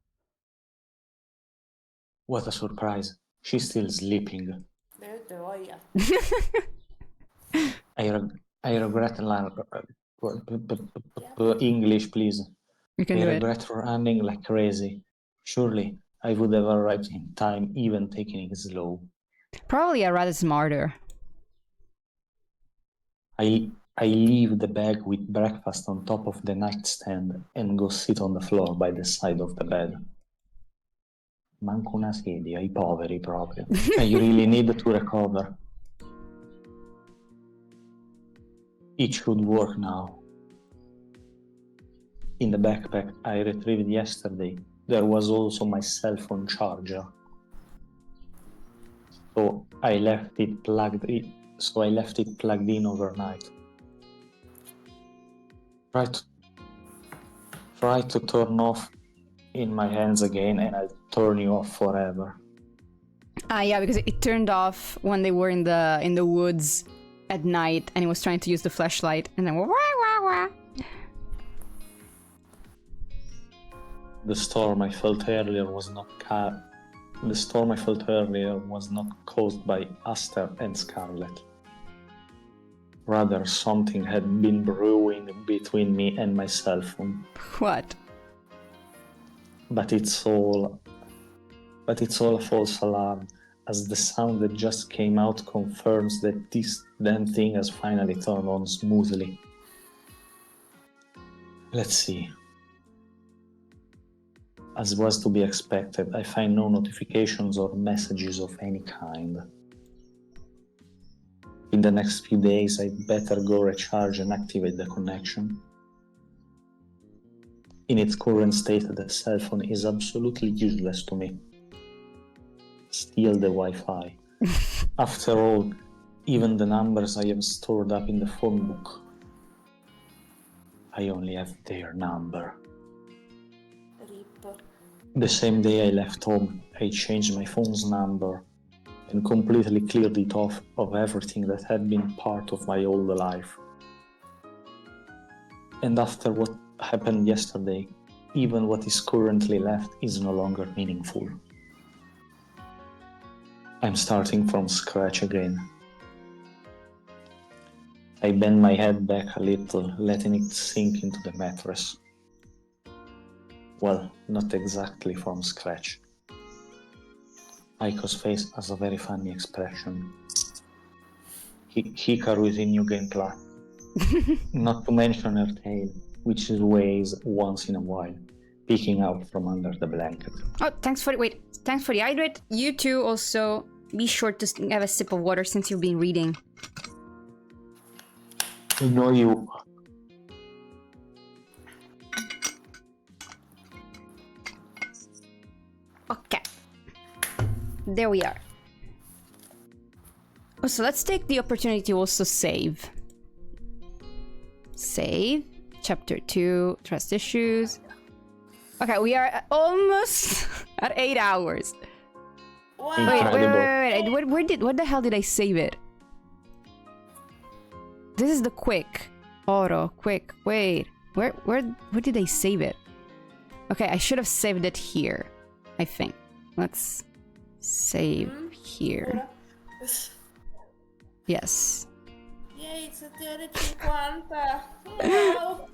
What a surprise. She's still sleeping. I regret English, please. You can I do it. regret running like crazy. Surely I would have arrived in time, even taking it slow. Probably a rather smarter. I leave the bag with breakfast on top of the nightstand and go sit on the floor by the side of the bed. Manco una sedia, I poveri proprio. I really need to recover. It should work now. In the backpack I retrieved yesterday, there was also my cell phone charger. So I left it plugged in overnight. Try to turn off in my hands again and I'll turn you off forever. Yeah, because it turned off when they were in the woods at night and he was trying to use the flashlight and then wah, wah, wah. The storm I felt earlier was not caused by Aster and Scarlet. Rather, something had been brewing between me and my cell phone. What? But it's all a false alarm, as the sound that just came out confirms that this damn thing has finally turned on smoothly. Let's see. As was to be expected, I find no notifications or messages of any kind. In the next few days, I'd better go recharge and activate the connection. In its current state, the cell phone is absolutely useless to me. Steal the Wi-Fi. After all, even the numbers I have stored up in the phone book, I only have their number. Rip. The same day I left home, I changed my phone's number and completely cleared it off of everything that had been part of my old life. And after what happened yesterday, even what is currently left is no longer meaningful. I'm starting from scratch again. I bend my head back a little, letting it sink into the mattress. Well, not exactly from scratch. Aiko's face has a very funny expression. Hikaru is in new game plan. Not to mention her tail, which sways once in a while, peeking out from under the blanket. Oh, thanks for the hydrate. You too. Also, be sure to have a sip of water since you've been reading. I know you. Okay. There we are. Oh, so let's take the opportunity to also save. Save. Chapter 2, trust issues. Okay, we are almost at 8 hours. Wow. Incredible. Where the hell did I save it? This is the quick. Oro, quick. Wait. Where did I save it? Okay, I should have saved it here. I think. Let's save here. Yes. Yay, it's a 30-50. Wow.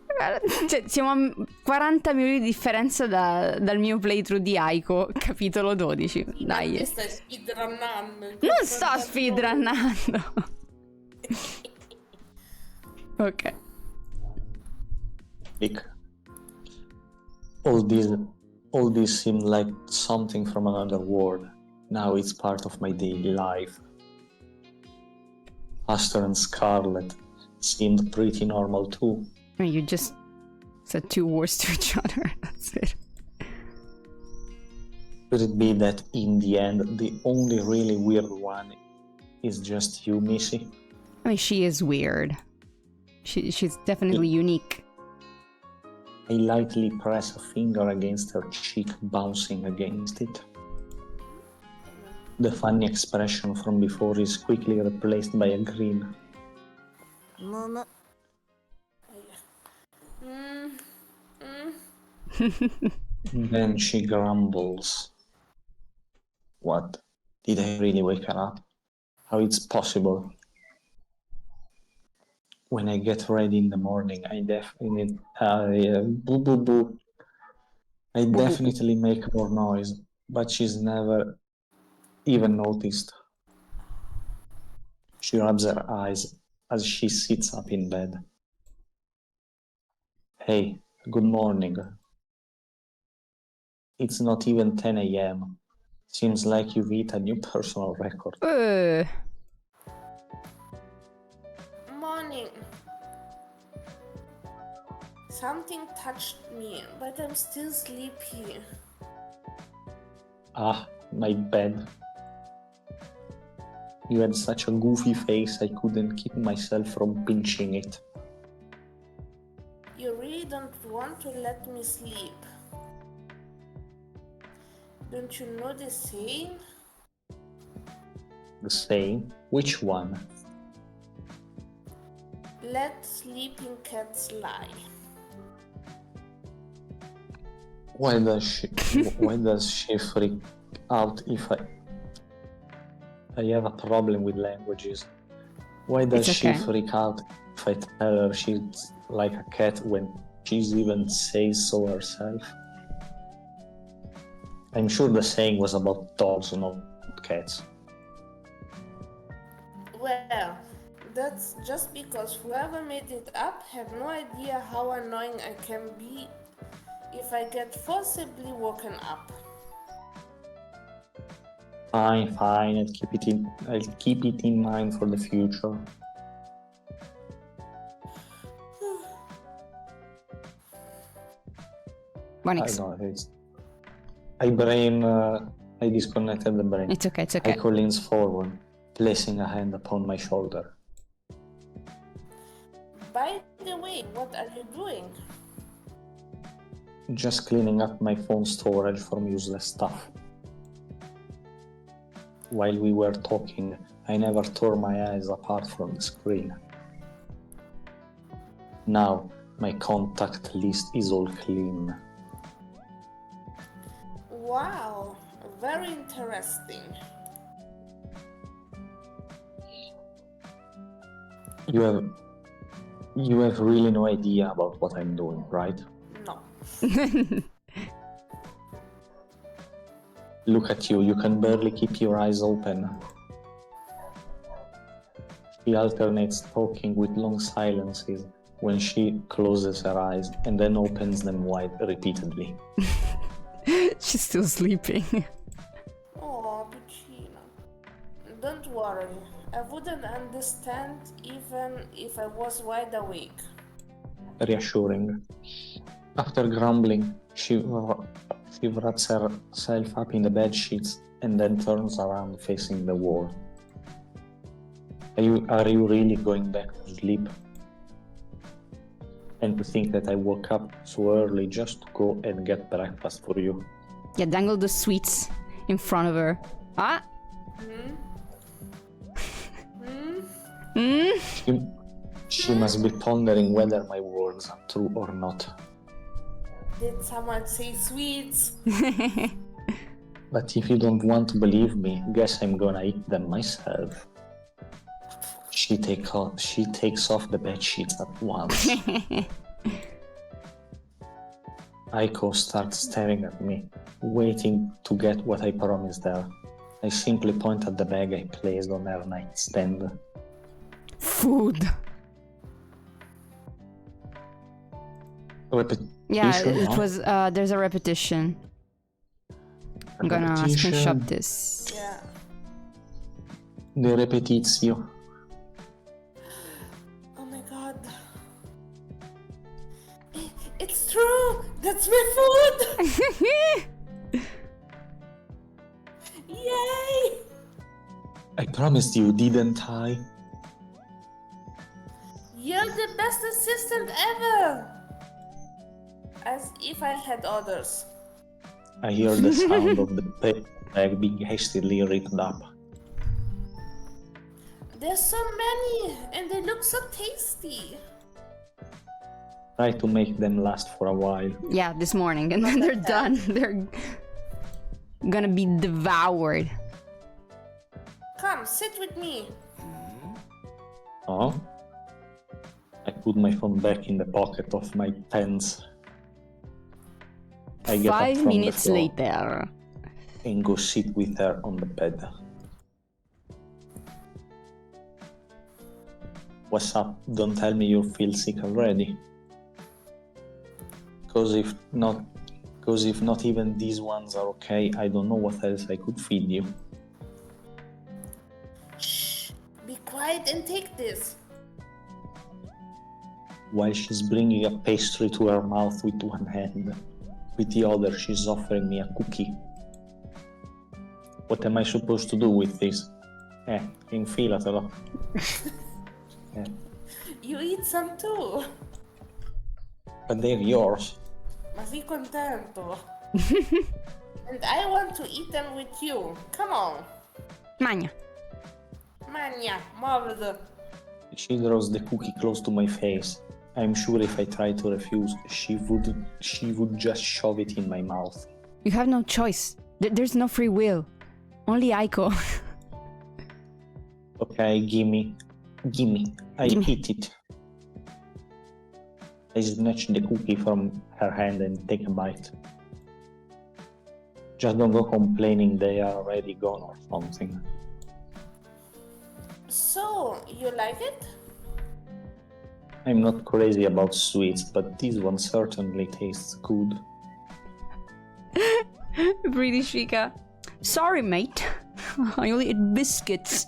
Cioè, siamo a 40 minuti di differenza dal mio playthrough di Aiko, capitolo 12. Dai. Che stai speedrunnando? Non sto speedrunnando. Ok. Like, all this seemed like something from another world. Now it's part of my daily life. Aster and Scarlet seemed pretty normal too. I mean, you just said 2 words to each other. That's it. Could it be that in the end, the only really weird one is just you, Missy? I mean, she is weird. She's definitely unique. I lightly press a finger against her cheek, bouncing against it. The funny expression from before is quickly replaced by a grin. Mama. Then she grumbles. What? Did I really wake her up? How it's possible? When I get ready in the morning, I definitely make more noise, but she's never even noticed. She rubs her eyes as she sits up in bed. Hey, good morning. It's not even 10 a.m. Seems like you've hit a new personal record. Morning. Something touched me, but I'm still sleepy. Ah, my bed. You had such a goofy face, I couldn't keep myself from pinching it. You really don't want to let me sleep. Don't you know the saying? The same? Which one? Let sleeping cats lie. Why does she freak out if I have a problem with languages? Why does she freak out if I tell her she's like a cat when she's even says so herself? I'm sure the saying was about dogs, not cats. Well, that's just because whoever made it up had no idea how annoying I can be if I get forcibly woken up. Fine, I'll keep it in mind for the future. Monix. I disconnected the brain. It's okay. Aiko leans forward, placing a hand upon my shoulder. By the way, what are you doing? Just cleaning up my phone storage from useless stuff. while we were talking, I never tore my eyes apart from the screen. Now, my contact list is all clean. Wow, very interesting. You have really no idea about what I'm doing, right? No. Look at you can barely keep your eyes open. She alternates talking with long silences when she closes her eyes and then opens them wide repeatedly. She's still sleeping. Oh, Puccino. Don't worry. I wouldn't understand even if I was wide awake. Reassuring. After grumbling, she wraps herself up in the bed sheets and then turns around facing the wall. Are you really going back to sleep? And to think that I woke up so early just to go and get breakfast for you. Yeah, dangle the sweets in front of her. Ah? She must be pondering whether my words are true or not. Did someone say sweets? But if you don't want to believe me, guess I'm gonna eat them myself. She takes off the bedsheets at once. Aiko starts staring at me, waiting to get what I promised her. I simply point at the bag I placed on her nightstand. Food. Repetition, Yeah, it huh? was, there's a repetition. I'm gonna Repetition. screenshot this. Yeah. The repetitio. Oh my god. It's true! That's my food! Yay! I promised you, didn't I? You're the best assistant ever! As if I had orders. I hear the sound of the bag being hastily ripped up. There's so many, and they look so tasty. Try to make them last for a while. Yeah, this morning, and then they're done. They're gonna be devoured. Come, sit with me. Oh? I put my phone back in the pocket of my pants. I get up 5 from the minutes floor later. and go sit with her on the bed. What's up? Don't tell me you feel sick already. Cause if not even these ones are okay, I don't know what else I could feed you. Shh, be quiet and take this. While she's bringing a pastry to her mouth with one hand, with the other she's offering me a cookie. What am I supposed to do with this? Infilatelo. You eat some too. But they're yours. Ma sii contento. And I want to eat them with you. Come on. Magna. Magna, muoviti. She draws the cookie close to my face. I'm sure if I tried to refuse, she would just shove it in my mouth. You have no choice. There's no free will. Only Aiko. Okay, gimme. I eat it. I snatch the cookie from her hand and take a bite. Just don't go complaining they are already gone or something. So, you like it? I'm not crazy about sweets, but this one certainly tastes good. British Rika. Sorry, mate. I only eat biscuits.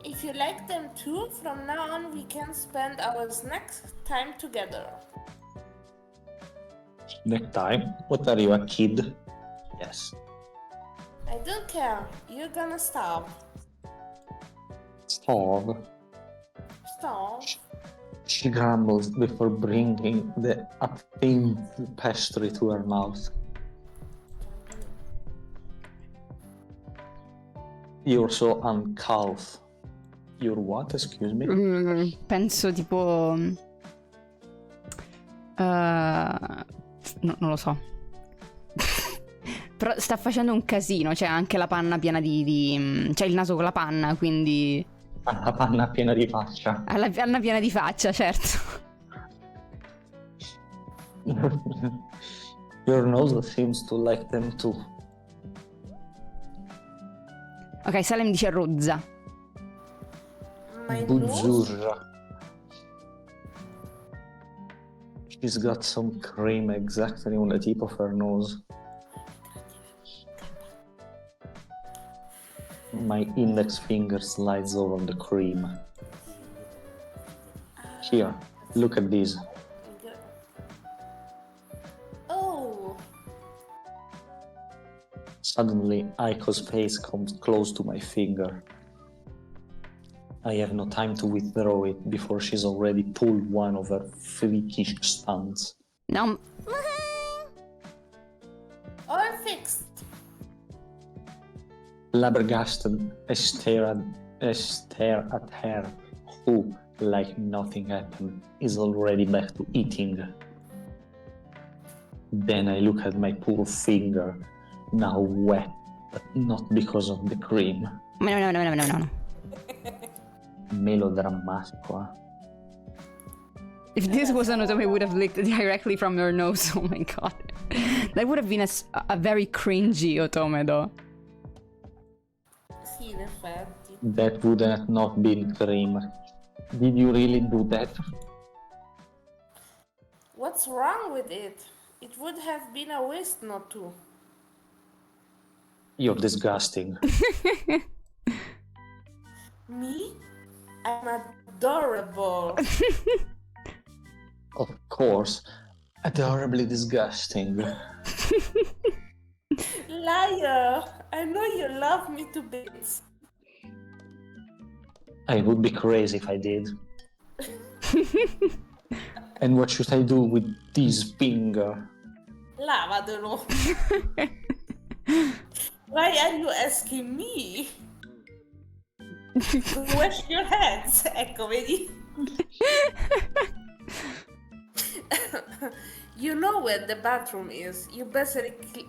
If you like them too, from now on we can spend our next time together. Next time? What are you, a kid? Yes. I don't care. You're gonna starve. Starve. Starve? She grumbles before bringing the upthin pastry to her mouth. You're so uncouth. You're what, excuse me? Penso tipo... non lo so. Però sta facendo un casino, cioè anche la panna piena di... C'è il naso con la panna, quindi... La panna piena di faccia. Ha la panna piena di faccia, certo. Your nose seems to like them too. Ok, Salem dice rozza. My nose? Buzzurra. She's got some cream exactly on the tip of her nose. My index finger slides over the cream. Here, look at this. Oh, Suddenly, Aiko's face comes close to my finger. I have no time to withdraw it before she's already pulled one of her freakish stunts. No, all fixed. Flabbergasted, I stare at her, who, like nothing happened, is already back to eating. Then I look at my poor finger, now wet, but not because of the cream. no. Melodrammatico, eh? If this was an autumn, I would have licked directly from your nose. Oh my god. That would have been a very cringy otome, though. Sì, in effetti. That would have not been cream. Did you really do that? What's wrong with it? It would have been a waste not to. You're disgusting. Me? I'm adorable. Of course, adorably disgusting. Liar! I know you love me to bits. I would be crazy if I did. And what should I do with this finger? Lavadelo. Why are you asking me? Wash your hands. Ecco, vedi? You know where the bathroom is. You basically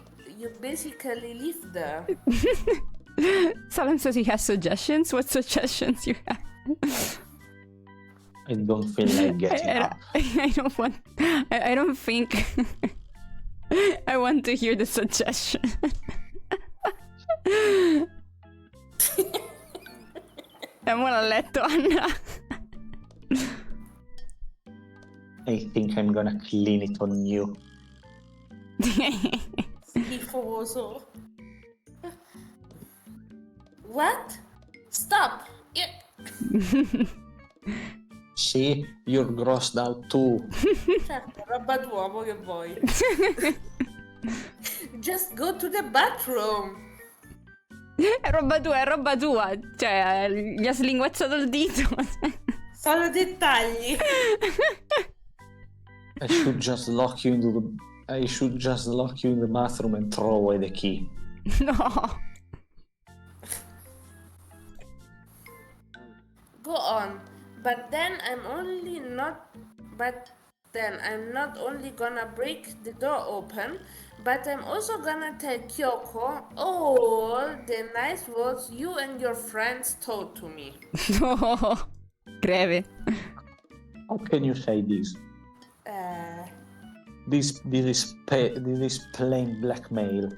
live there. Salem says he has suggestions. What suggestions you have? I don't feel like getting up. I don't want. I don't think. I want to hear the suggestion. Andiamo a letto, Anna. I think I'm gonna clean it on you. Schifoso. What? Stop! See, you're grossed out too. Certo, roba d'uomo che vuoi. Just go to the bathroom. È roba tua. Cioè, gli ha slinguazzato il dito. Solo dettagli. I should just lock you in the bathroom and throw away the key. No. Go on. But then I'm not only gonna break the door open, but I'm also gonna tell Kyoko all the nice words you and your friends told to me. No. Greve. How can you say this? This is plain blackmail.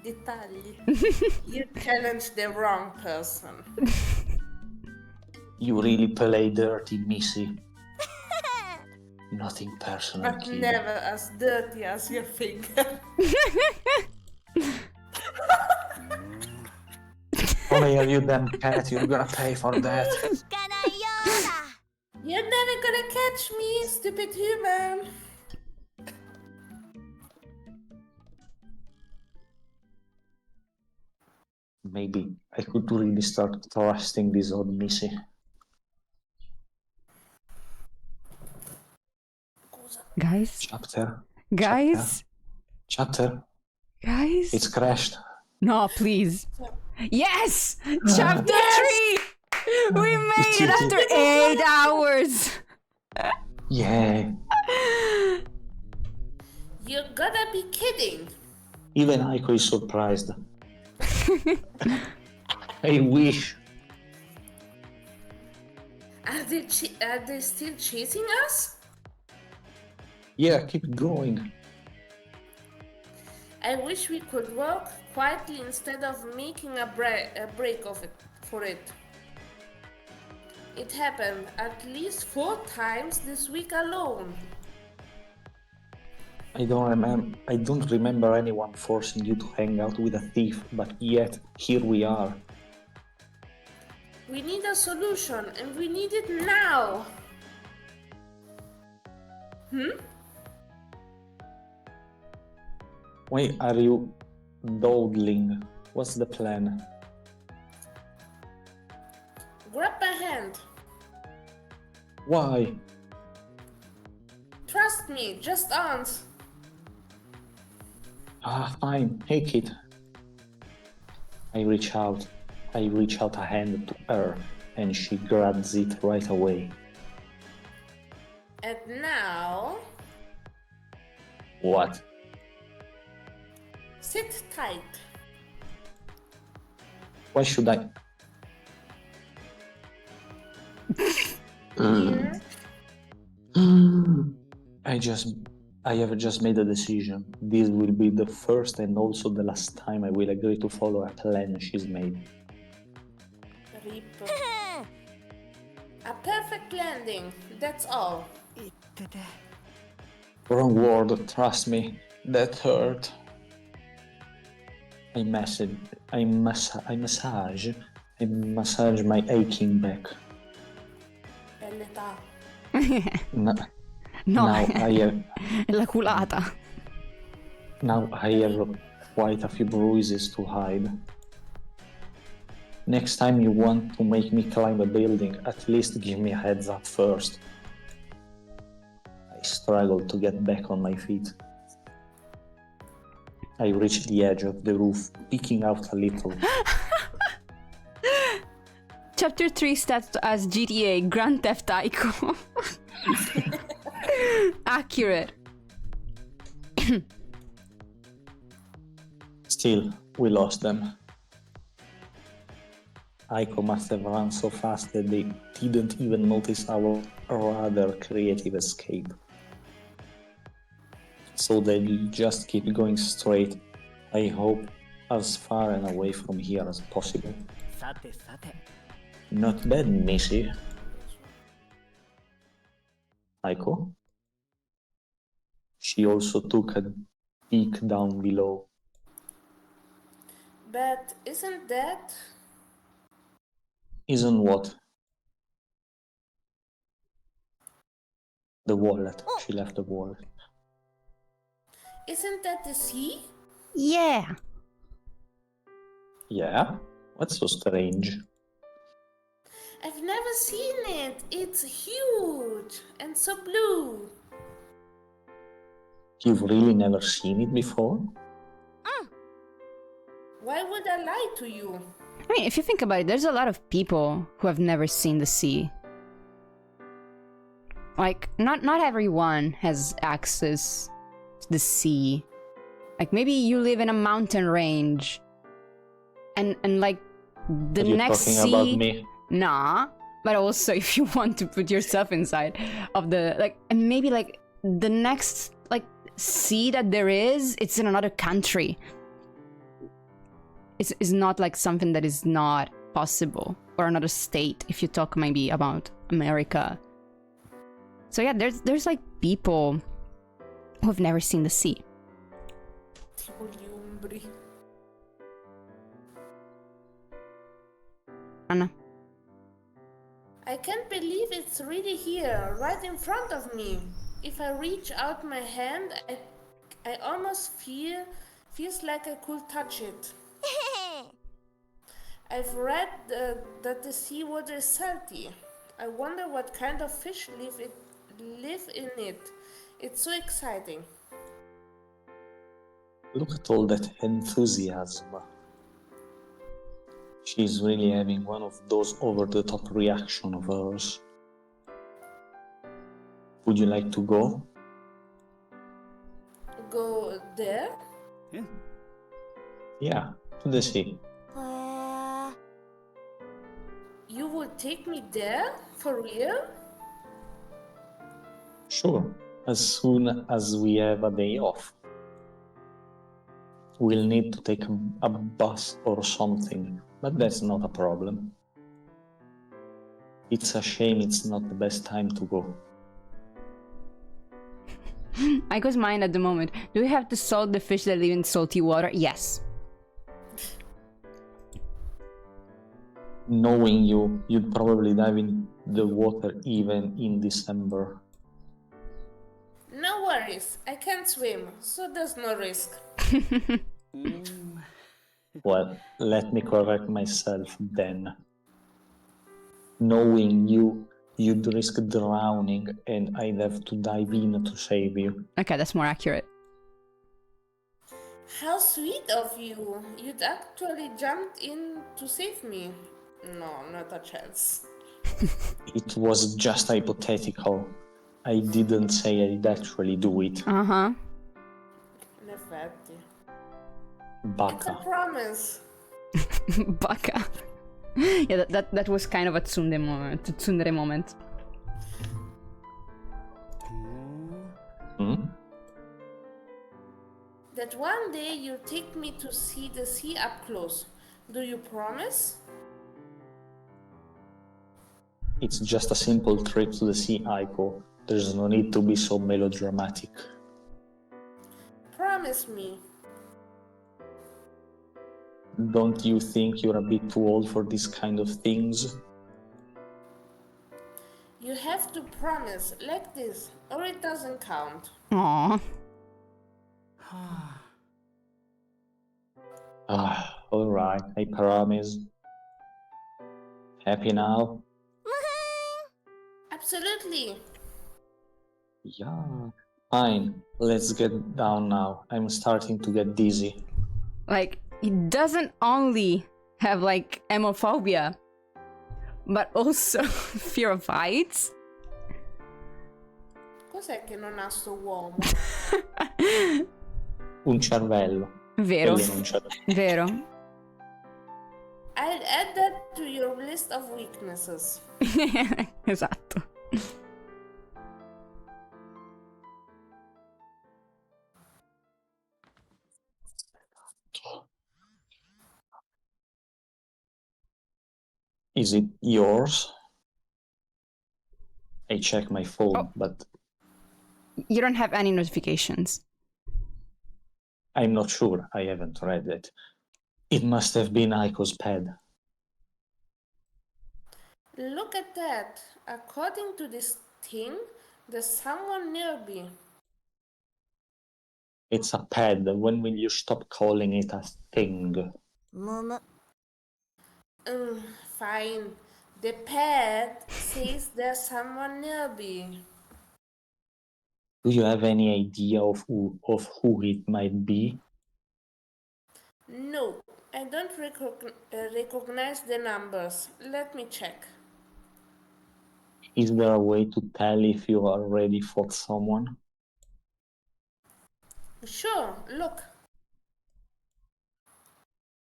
Dettagli. You challenged the wrong person. You really play dirty, Missy. Nothing personal, But kid. never as dirty as your finger. Only you damn cat, you're gonna pay for that. You're never gonna catch me, stupid human. Maybe I could really start trusting this old Missy. Guys, Chapter. guys, Chapter. guys. It's crashed. No, please. Yes! Chapter 3! We made it after 8 hours! Yeah. You gotta be kidding. Even Aiko is surprised. I wish. Are they still chasing us? Yeah, keep going. I wish we could walk quietly instead of making a break of it for it. It happened at least 4 times this week alone. I don't remember anyone forcing you to hang out with a thief, but yet here we are. We need a solution, and we need it now. Why are you dawdling? What's the plan? Grab my hand. Why? Trust me, just once. Fine. Hey, kid. I reach out a hand to her, and she grabs it right away. And now, What? sit tight. Why should I? Here. I have just made a decision. This will be the first and also the last time I will agree to follow a plan she's made. Rip. A perfect landing, that's all. Wrong word, trust me. That hurt. I massage my aching back. Bell'età. No, Now I have è la culata. Now I have quite a few bruises to hide. Next time you want to make me climb a building, at least give me a heads up first. I struggle to get back on my feet. I reach the edge of the roof, peeking out a little. Chapter 3 starts as GTA Grand Theft Auto. Accurate. Still, we lost them. Aiko must have run so fast that they didn't even notice our rather creative escape. So they'll just keep going straight, I hope, as far and away from here as possible. Not bad, Missy. Aiko? She also took a peek down below. But isn't that... Isn't what? The wallet. She left the wallet. Isn't that the sea? Yeah. Yeah? What's so strange? I've never seen it. It's huge and so blue. You've really never seen it before? Why would I lie to you? I mean, if you think about it, there's a lot of people who have never seen the sea. Like, not everyone has access to the sea. Like, maybe you live in a mountain range, and like the Are you next talking sea. about me? Nah, but also if you want to put yourself inside of the like, and maybe like the next like sea that there is, it's in another country. It's not like something that is not possible, or another state if you talk maybe about America. So yeah, there's like people who have never seen the sea. Tipo gli umbri. Anna. I can't believe it's really here, right in front of me. If I reach out my hand, I almost feels like I could touch it. I've read that the seawater is salty. I wonder what kind of fish live in it. It's so exciting. Look at all that enthusiasm. She's really having one of those over-the-top reactions of hers. Would you like to go? Go there? Yeah, to the sea. へえ。 You will take me there? For real? Sure, as soon as we have a day off. We'll need to take a bus or something, but that's not a problem. It's a shame it's not the best time to go. Aiko's mind at the moment. Do we have to salt the fish that live in salty water? Yes. Knowing you, you'd probably dive in the water even in December. No worries, I can't swim, so there's no risk. Well, let me correct myself then. Knowing you, you'd risk drowning and I'd have to dive in to save you. Okay, that's more accurate. How sweet of you! You'd actually jumped in to save me. No, not a chance. It was just hypothetical. I didn't say I'd actually do it. Uh-huh. In effetti. It's a Baka. promise. Baka. Yeah, that was kind of a tsundere moment. Hmm? That one day you'll take me to see the sea up close. Do you promise? It's just a simple trip to the sea, Aiko. There's no need to be so melodramatic. Promise me. Don't you think you're a bit too old for these kind of things? You have to promise like this, or it doesn't count. Aww. Alright, I promise. Happy now? Absolutely. Yeah. Fine, let's get down now. I'm starting to get dizzy. Like, he doesn't only have, like, hemophobia, but also fear of heights. Cos'è che non ha sto uomo? Un cervello. Vero. Quello non c'è. Vero. I'll add that to your list of weaknesses. Esatto. Is it yours? I check my phone, but You don't have any notifications. I'm not sure. I haven't read it. It must have been Aiko's pad. Look at that. According to this thing, there's someone nearby. It's a pad. When will you stop calling it a thing? むむ。 Fine. The pad says there's someone nearby. Do you have any idea of who it might be? No, I don't recognize the numbers. Let me check. Is there a way to tell if you already fought someone? Sure, look.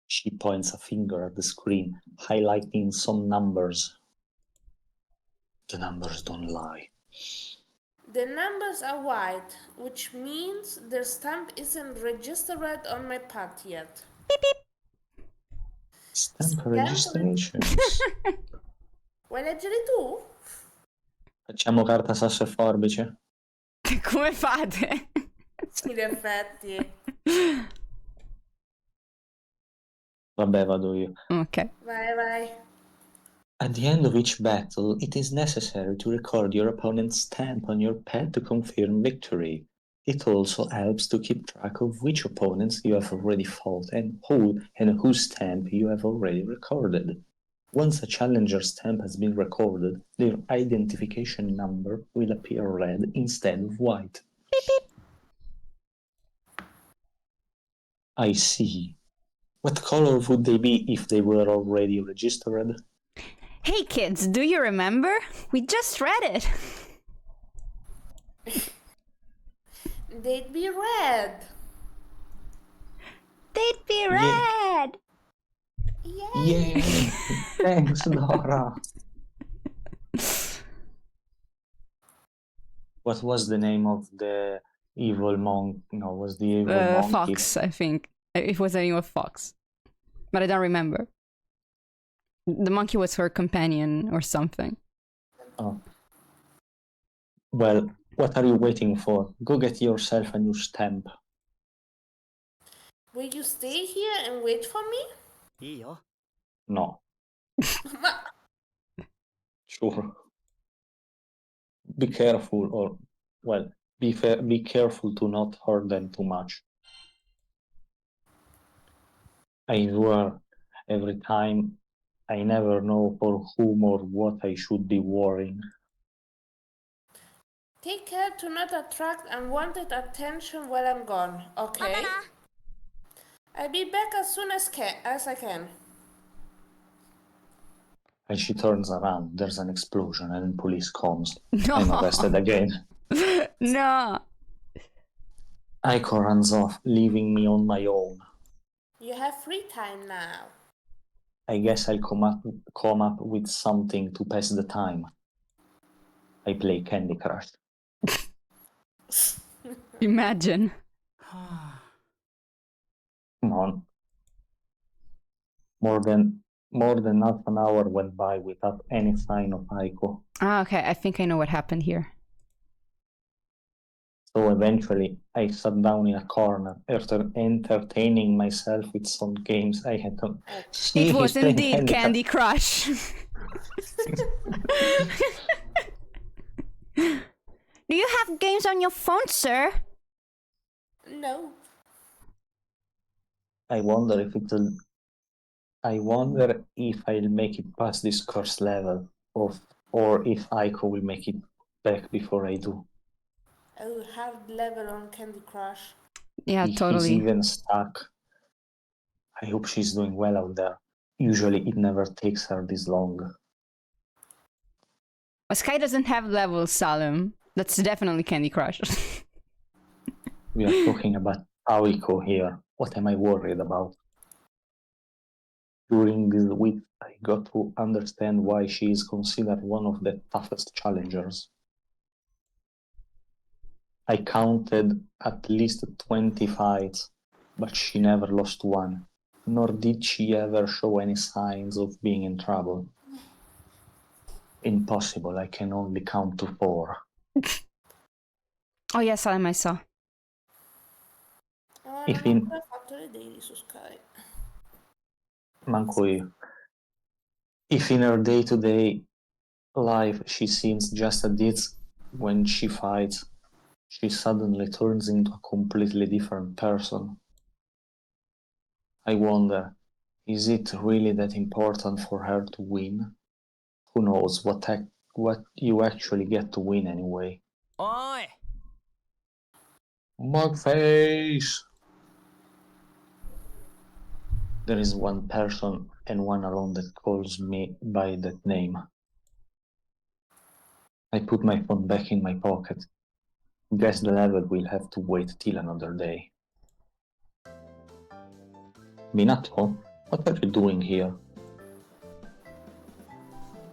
She points a finger at the screen, highlighting some numbers. The numbers don't lie. The numbers are white, which means their stamp isn't registered on my part yet. Stamp registrations. Vuoi leggere tu? Facciamo carta, sasso e forbice. Come fate? In effetti. Vabbè, vado io. Ok. Vai. At the end of each battle, it is necessary to record your opponent's stamp on your pad to confirm victory. It also helps to keep track of which opponents you have already fought and whose stamp you have already recorded. Once a challenger's stamp has been recorded, their identification number will appear red instead of white. I see. What color would they be if they were already registered? Hey kids, do you remember? We just read it. They'd be red. They'd be Yeah. red. Yay! Thanks, Dora. What was the name of the evil monk? No, was the evil monkey? Fox, I think. It was the name of Fox. But I don't remember. The monkey was her companion or something. Oh. Well, what are you waiting for? Go get yourself a new stamp. Will you stay here and wait for me? いいよ。 No, sure. Be careful, or, well, be careful to not hurt them too much. I swear, every time, I never know for whom or what I should be worrying. Take care to not attract unwanted attention while I'm gone, okay? I'll be back as soon as I can. And she turns around, there's an explosion, and police comes. No. I'm arrested again. No. Aiko runs off, leaving me on my own. You have free time now. I guess I'll come up with something to pass the time. I play Candy Crush. Imagine. Come on. More than half an hour went by without any sign of Aiko. Ah, okay, I think I know what happened here. So eventually, I sat down in a corner after entertaining myself with some games I had to. See, It he's was playing indeed Candy Crush. Do you have games on your phone, sir? No. I wonder if I'll make it past this curse level, or if Aiko will make it back before I do. Oh, hard level on Candy Crush. Yeah, He's totally. even stuck. I hope she's doing well out there. Usually it never takes her this long. But Sky doesn't have levels, Salem. That's definitely Candy Crush. We are talking about Aiko here. What am I worried about? During this week, I got to understand why she is considered one of the toughest challengers. I counted at least 20 fights, but she never lost one, nor did she ever show any signs of being in trouble. Impossible, I can only count to 4. Oh yeah, Salem, I saw. Oh, If non ho in- ancora fatto le daily su Sky. Manco io. If in her day-to-day life she seems just as this, when she fights, she suddenly turns into a completely different person. I wonder, is it really that important for her to win? Who knows what you actually get to win anyway. おい Mugface! There is one person and one alone that calls me by that name. I put my phone back in my pocket. Guess the level will have to wait till another day. Minato, what are you doing here?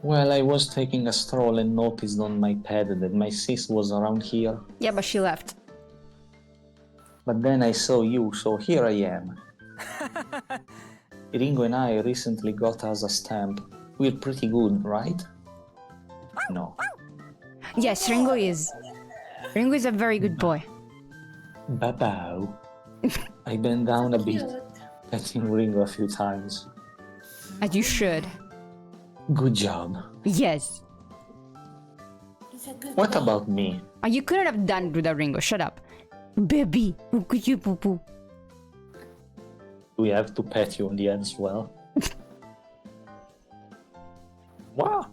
Well, I was taking a stroll and noticed on my pad that my sis was around here. Yeah, but she left. But then I saw you, so here I am. Ringo and I recently got us a stamp. We're pretty good, right? No. Yes, Ringo is. Ringo is a very good boy. Babao. I bent down a bit, Cute. petting Ringo a few times. As you should. Good job. Yes. He's a good What boy. about me? You couldn't have done it without Ringo. Shut up. Baby. Could you poo poo? Do we have to pet you on the head as well? Wow,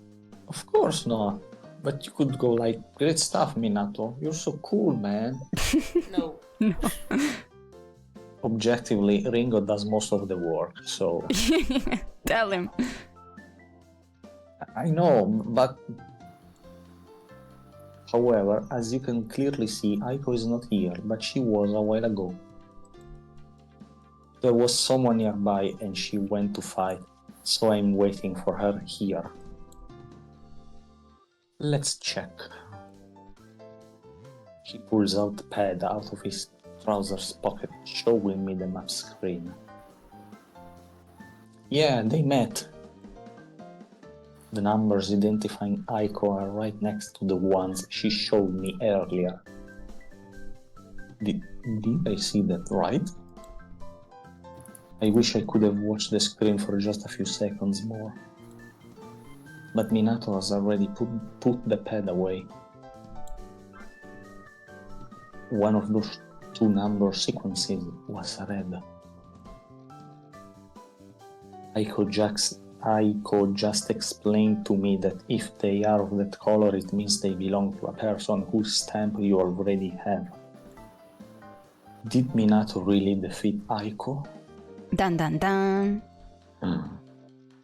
of course not. But you could go like, great stuff, Minato. You're so cool, man. No. objectively, Ringo does most of the work, so... Tell him. I know, but... However, as you can clearly see, Aiko is not here, but she was a while ago. There was someone nearby and she went to fight, so I'm waiting for her here. Let's check. He pulls out the pad out of his trousers pocket, showing me the map screen. Yeah, they met. The numbers identifying Aiko are right next to the ones she showed me earlier. Did I see that right? I wish I could have watched the screen for just a few seconds more. But Minato has already put the pad away. One of those two number sequences was red. Aiko just explained to me that if they are of that color, it means they belong to a person whose stamp you already have. Did Minato really defeat Aiko? Dun dun dun.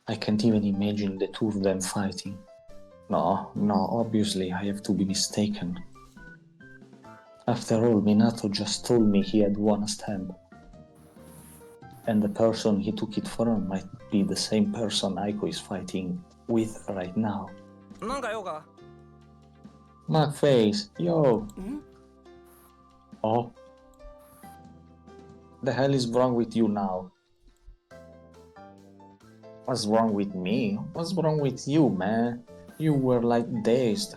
I can't even imagine the two of them fighting. No, obviously I have to be mistaken. After all, Minato just told me he had won a stamp. And the person he took it from might be the same person Aiko is fighting with right now. Magface, yo! Oh? The hell is wrong with you now? What's wrong with me? What's wrong with you, man? You were like dazed.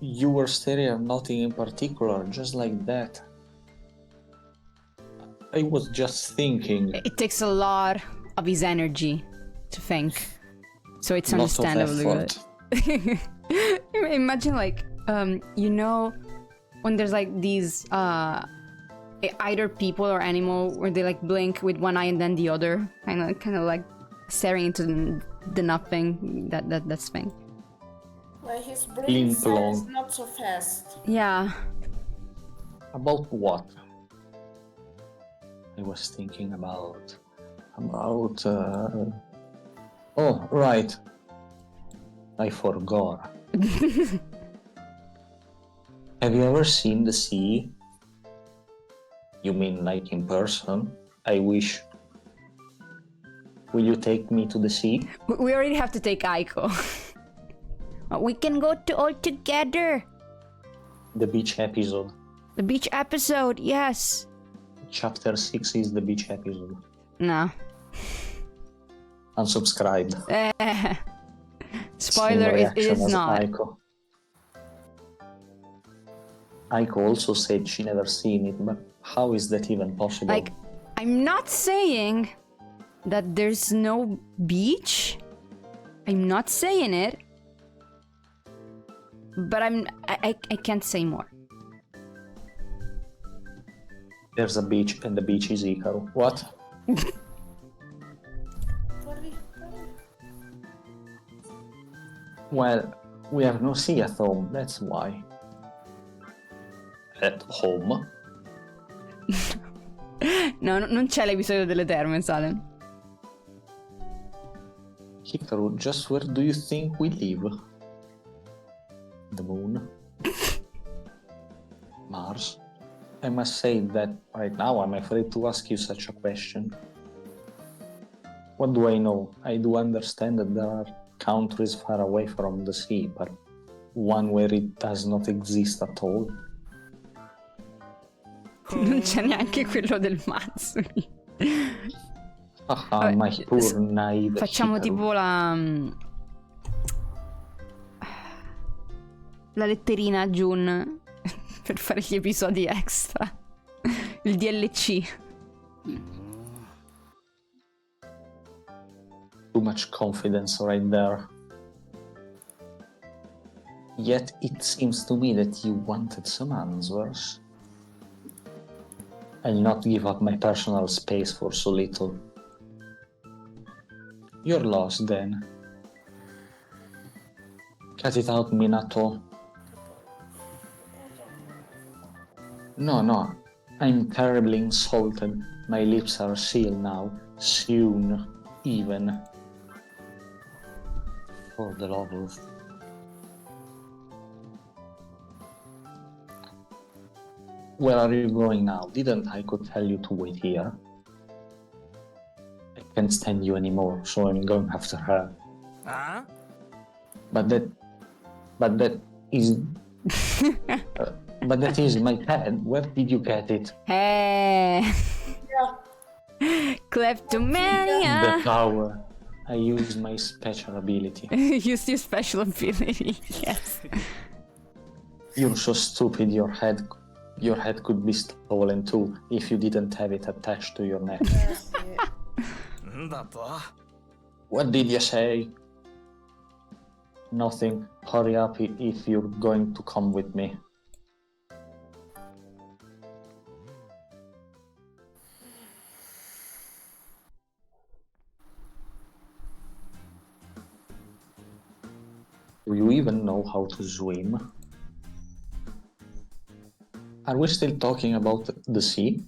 You were staring at nothing in particular, just like that. I was just thinking. It takes a lot of his energy to think, so it's Lot of understandably good. effort. Imagine like when there's like these either people or animal where they like blink with one eye and then the other, kind of like staring into the nothing. That's thing. Well, his brain Limp cell is along. not so fast. Yeah. About what? I was thinking about. Oh, right. I forgot. Have you ever seen the sea? You mean like in person? I wish. Will you take me to the sea? We already have to take Aiko. We can go to all together. The beach episode. The beach episode, yes. Chapter 6 is the beach episode. No. Unsubscribe. Spoiler, Same it reaction is as not. Aiko. Aiko also said she never seen it, but how is that even possible? Like, I'm not saying that there's no beach. I'm not saying it. But I can't say more. There's a beach and the beach is Ikaru. What? Well, we have no sea at home, that's why. At home? No, non c'è l'episodio delle terme, Salem. Hikaru, just where do you think we live? The moon? Mars? I must say that right now I'm afraid to ask you such a question. What do I know? I do understand that there are countries far away from the sea, but one where it does not exist at all. Non c'è neanche quello del Matsuri. Haha, my poor naive Facciamo Hikaru. tipo la letterina a Jun per fare gli episodi extra. Il DLC. Too much confidence right there. Yet it seems to me that you wanted some answers. I'll not give up my personal space for so little. You're lost then. Cut it out, Minato. No, I'm terribly insulted. My lips are sealed now. Soon, even. For the love of... Where are you going now? Didn't I could tell you to wait here? I can't stand you anymore, so I'm going after her. Huh? But that is... but that is my pet. Where did you get it? Hey. Yeah. Kleptomania. The tower. I use my special ability. Use your special ability. Yes. You're so stupid, your head could be stolen too if you didn't have it attached to your neck. Yes, yeah. んだと What did you say? Nothing. Hurry up if you're going to come with me. Do you even know how to swim? Are we still talking about the sea?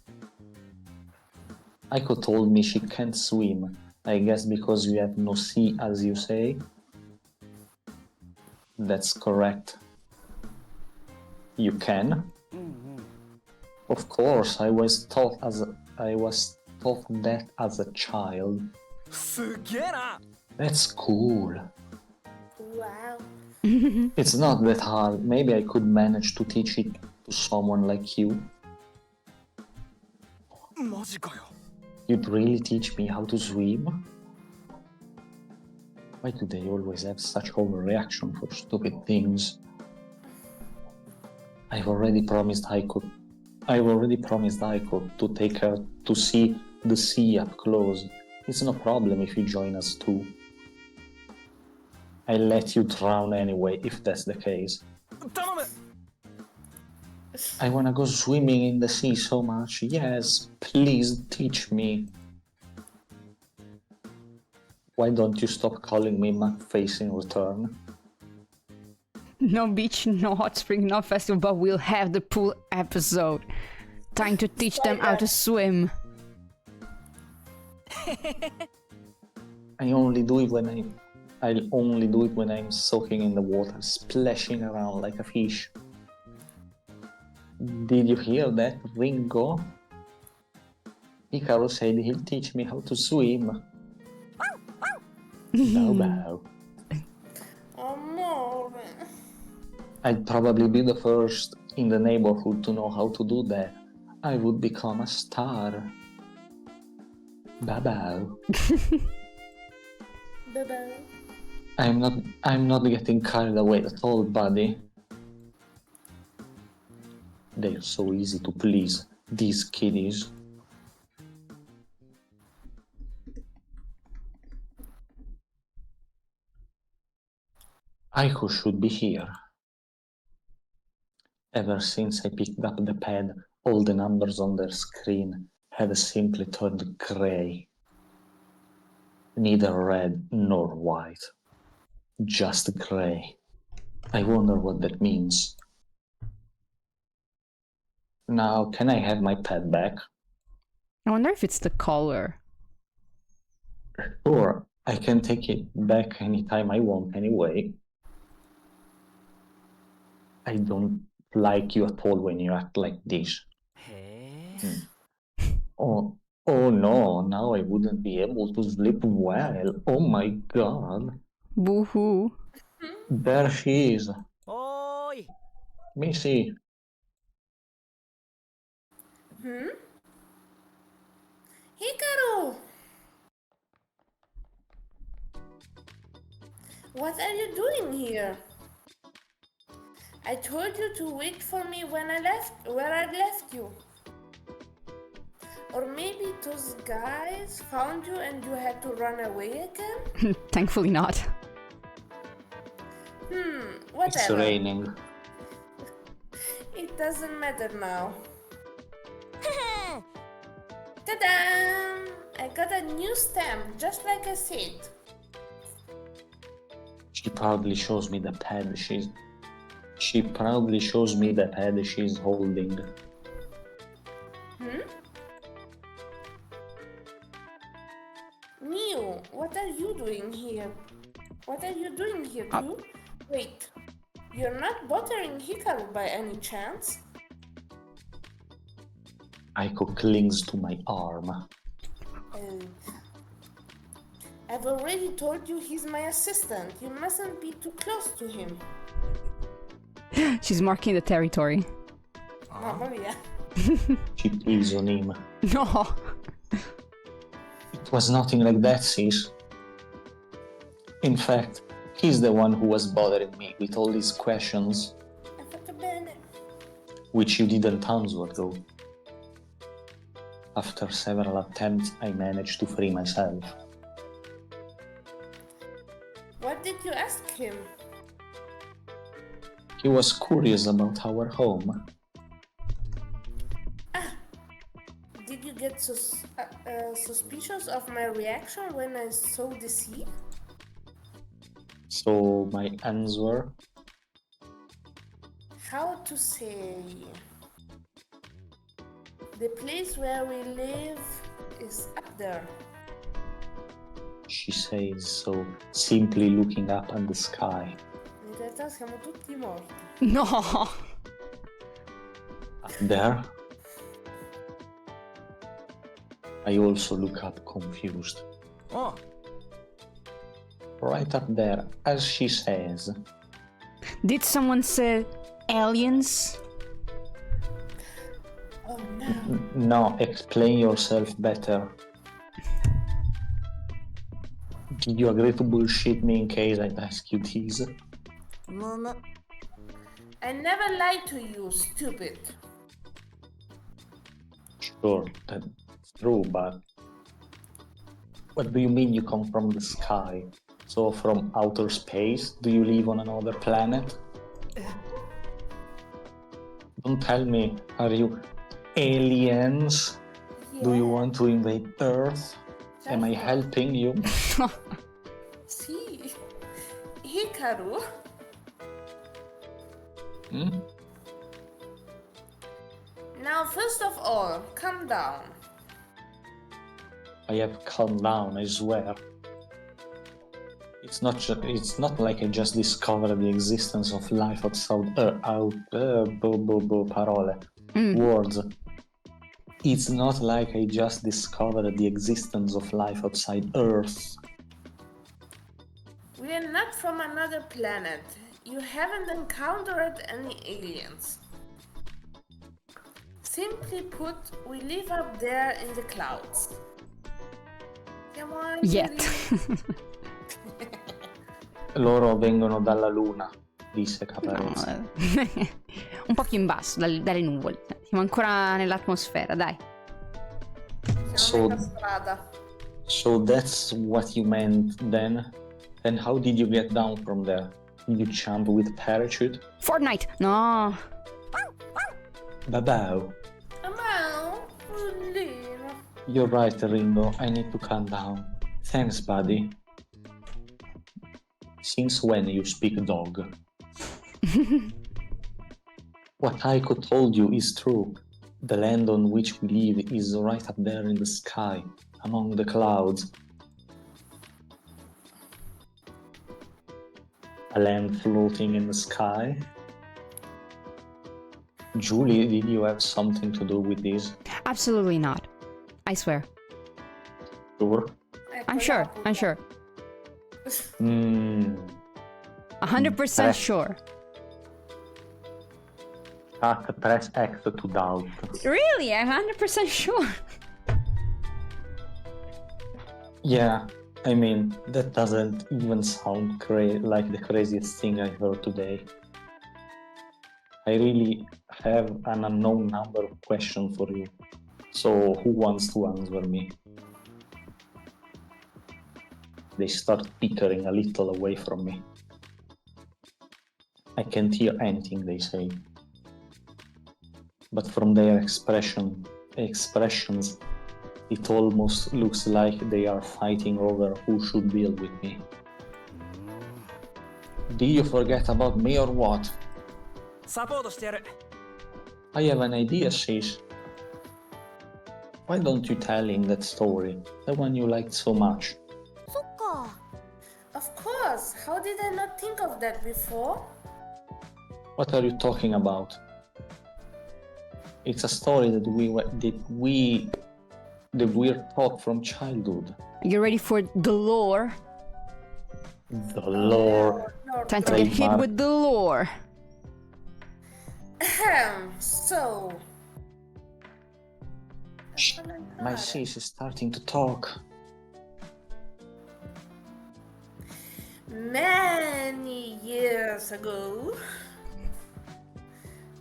Aiko told me she can't swim. I guess because we have no sea, as you say? That's correct. You can? Of course, I was taught that as a child. すげえな That's cool. Wow. It's not that hard. Maybe I could manage to teach it to someone like you. マジかよ You'd really teach me how to swim? Why do they always have such overreaction for stupid things? I've already promised Aiko to take her to see the sea up close. It's no problem if you join us too. I'll let you drown anyway, if that's the case. 頼む I wanna go swimming in the sea so much. Yes, please teach me. Why don't you stop calling me Mudface in return? No beach, no hot spring, no festival, but we'll have the pool episode. Trying to teach them how to swim. I'll only do it when I'm soaking in the water, splashing around like a fish. Did you hear that, Ringo? Hikaru said he'll teach me how to swim. Bow bow. Amore. I'd probably be the first in the neighborhood to know how to do that. I would become a star. Bow bow. Bye-bye. I'm not getting carried away at all, buddy. They're so easy to please, these kiddies. Aiko should be here. Ever since I picked up the pad, all the numbers on their screen have simply turned grey. Neither red nor white. Just grey. I wonder what that means. Now, can I have my pad back? I wonder if it's the color. Sure, I can take it back anytime I want anyway. I don't like you at all when you act like this. へえ Oh no, now I wouldn't be able to sleep well. Oh my god. Boo-hoo. There she is. おーい Missy. Hikaru! What are you doing here? I told you to wait for me where I left you. Or maybe those guys found you and you had to run away again? Thankfully not. It's Whatever. raining. It doesn't matter now. Ta-da! I got a new stamp, just like I said. She proudly shows me the pad she's holding. Miu, what are you doing here? What are you doing here too? Wait, you're not bothering Hikaru by any chance? Aiko clings to my arm. Oh. I've already told you he's my assistant. You mustn't be too close to him. She's marking the territory. Mamma mia. She pees on him. No. It was nothing like that, sis. In fact, he's the one who was bothering me with all these questions, Hai fatto bene. which you didn't answer though. After several attempts, I managed to free myself. What did you ask him? He was curious about our home. Did you get suspicious of my reaction when I saw the sea? So my answer, How to say? The place where we live is up there. she says, so simply looking up at the sky. In realtà siamo tutti morti. No. Up there? I also look up confused. Oh, Right up there, as she says. Did someone say aliens? Oh no. No, explain yourself better. Did you agree to bullshit me in case I ask you this? むむ I never lied to you, stupid. Sure, that's true, but what do you mean you come from the sky? So from outer space? Do you live on another planet? Don't tell me, are you aliens? Do you want to invade Earth? Am I helping you? Sì. Hikaru. Hmm? Now, first of all, calm down. I have calmed down, I swear. It's not like I just discovered the existence of life outside parole. Words. It's not like I just discovered the existence of life outside Earth. We are not from another planet. You haven't encountered any aliens. Simply put, we live up there in the clouds. Siamo angeli. Yet. Loro vengono dalla luna, disse Caparezza. Un po' più in basso, dalle nuvole. Siamo ancora nell'atmosfera, dai. Siamo a metà strada. So that's what you meant then? Then how did you get down from there? Did you jump with parachute? Fortnite! No! Babao. Amao, Ullino. You're right, Ringo. I need to calm down. Thanks, buddy. Since when you speak dog? What Aiko told you is true. The land on which we live is right up there in the sky, among the clouds. A land floating in the sky? Julie, did you have something to do with this? Absolutely not. I swear. Sure. I'm sure. I'm sure. Hmm. 100% sure. Press X to doubt. Really? I'm 100% sure. Yeah, I mean, that doesn't even sound like the craziest thing I heard today. I really have an unknown number of questions for you. So who wants to answer me? They start pickering a little away from me. I can't hear anything they say. But from their expressions, it almost looks like they are fighting over who should deal with me. Did you forget about me or what? サポートしてやる。 I have an idea, sis. Why don't you tell him that story? The one you liked so much. そっか。 Of course, how did I not think of that before? What are you talking about? It's a story that we're taught from childhood. You ready for the lore? The lore. Time to get hit Trademark. with the lore. So. My sis is starting to talk. Many years ago,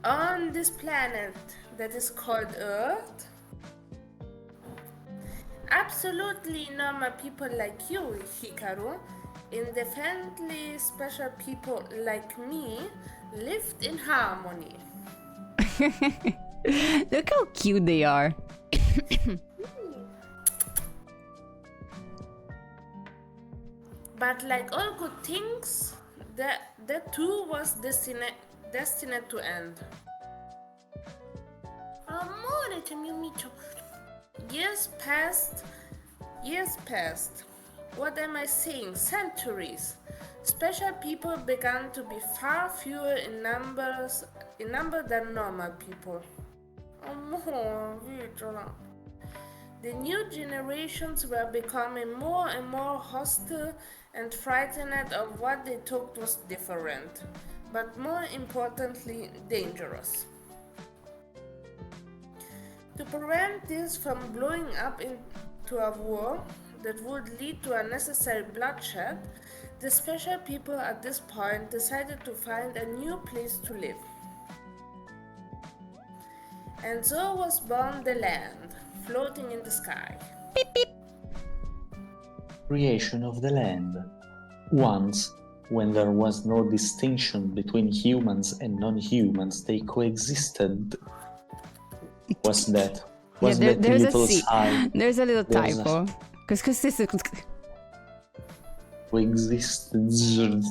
on this planet that is called Earth, absolutely normal people like you, Hikaru, independently special people like me, lived in harmony. Look how cute they are. But like all good things, that too was destined to end. Amore, mio amico. Years passed. What am I saying? Centuries. Special people began to be far fewer in number than normal people. Amore, Vitola. The new generations were becoming more and more hostile and frightened of what they thought was different, but more importantly, dangerous. To prevent this from blowing up into a war that would lead to unnecessary bloodshed, the special people at this point decided to find a new place to live. And so was born the land, floating in the sky. Creation of the land. Once, when there was no distinction between humans and non-humans, they coexisted. What's that? What's that there's little a C. sign? There's a little There's a- typo. Because this is... Coexisted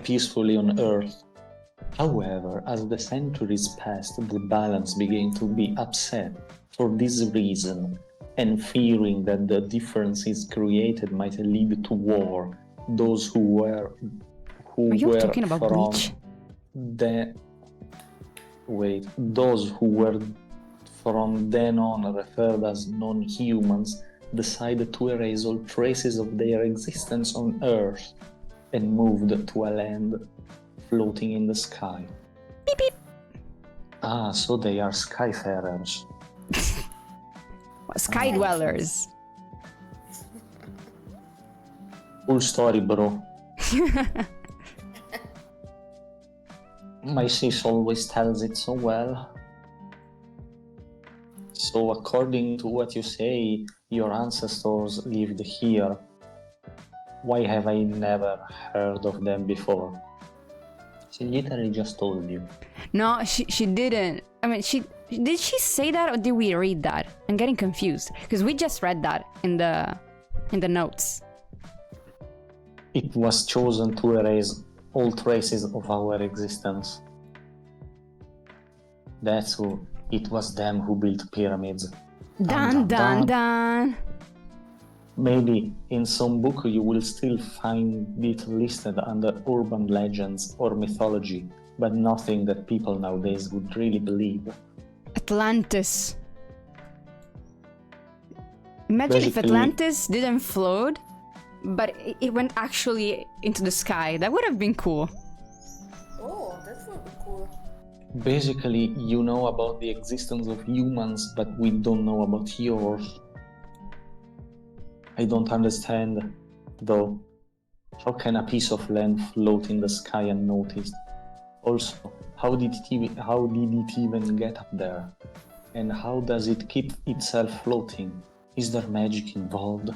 peacefully on Earth. However, as the centuries passed, the balance began to be upset. For this reason, and fearing that the differences created might lead to war, those who were Are you talking about from Bleach? those who were from then on referred as non-humans decided to erase all traces of their existence on Earth and moved to a land floating in the sky. Beep beep. Ah, so they are skyfarers. Sky dwellers. Cool story, bro. My sis always tells it so well. So according to what you say, your ancestors lived here. Why have I never heard of them before? She literally just told you. No, she didn't. I mean, did she say that or did we read that? I'm getting confused because we just read that in the notes. It was chosen to erase all traces of our existence. That's who. It was them who built pyramids. Dun dun dun. Maybe in some book you will still find it listed under urban legends or mythology, but nothing that people nowadays would really believe. Atlantis. Imagine if Basically- Atlantis didn't float, but it went actually into the sky. That would have been cool. Oh, that would be cool. Basically, you know about the existence of humans, but we don't know about yours. I don't understand, though. How can a piece of land float in the sky unnoticed? Also, how did it even get up there? And how does it keep itself floating? Is there magic involved?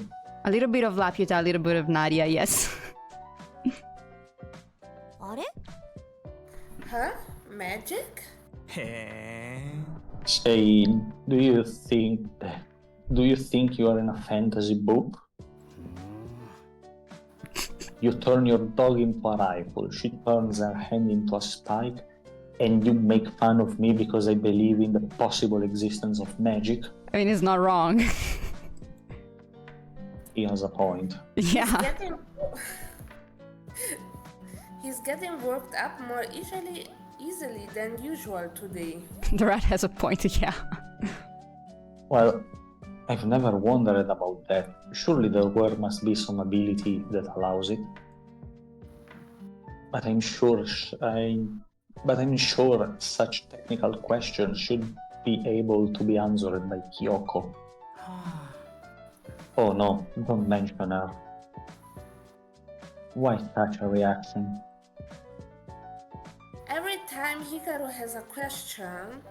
A little bit of Laputa, a little bit of Nadia, yes. あれ Huh? Magic? へえ Say, do you think you are in a fantasy book? You turn your dog into a rifle, she turns her hand into a spike, And you make fun of me because I believe in the possible existence of magic? I mean, it's not wrong. He has a point. Yeah. He's getting worked up more easily than usual today. The rat has a point, yeah. Well, I've never wondered about that. Surely there must be some ability that allows it. But I'm sure such technical questions should be able to be answered by Kyoko. Oh no, don't mention her. Why such a reaction? Every time Hikaru has a question,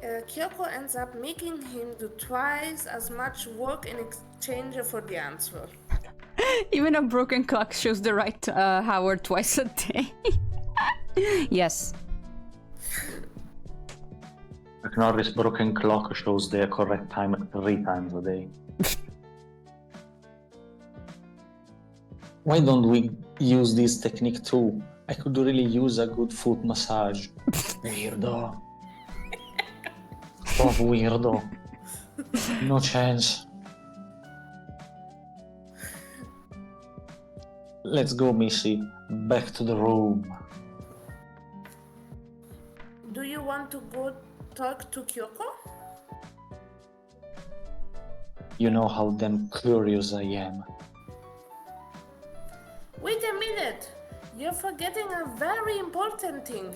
Kyoko ends up making him do twice as much work in exchange for the answer. Even a broken clock shows the right hour twice a day. Yes. Norris' broken clock shows the correct time 3 times a day. Why don't we use this technique too? I could really use a good foot massage. Weirdo. Stop, weirdo. No chance. Let's go, Missy. Back to the room. Do you want to go talk to Kyoko? You know how damn curious I am. Wait a minute! You're forgetting a very important thing.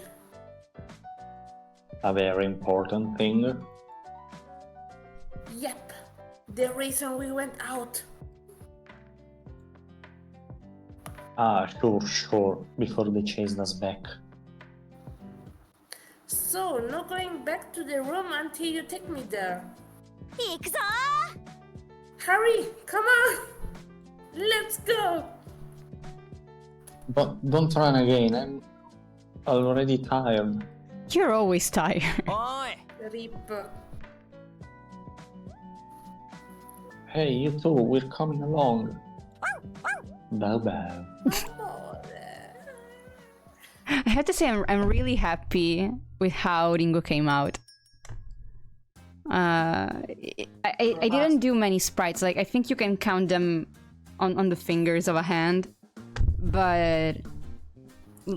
A very important thing. Yep, the reason we went out. Ah, sure, before they chased us back. So, no going back to the room until you take me there. 行くぞ Hurry, come on! Let's go! But don't run again, I'm already tired. You're always tired. おい Rip. Hey, you two, we're coming along. Bow. I have to say, I'm really happy with how Ringo came out. I didn't do many sprites. Like, I think you can count them on the fingers of a hand, but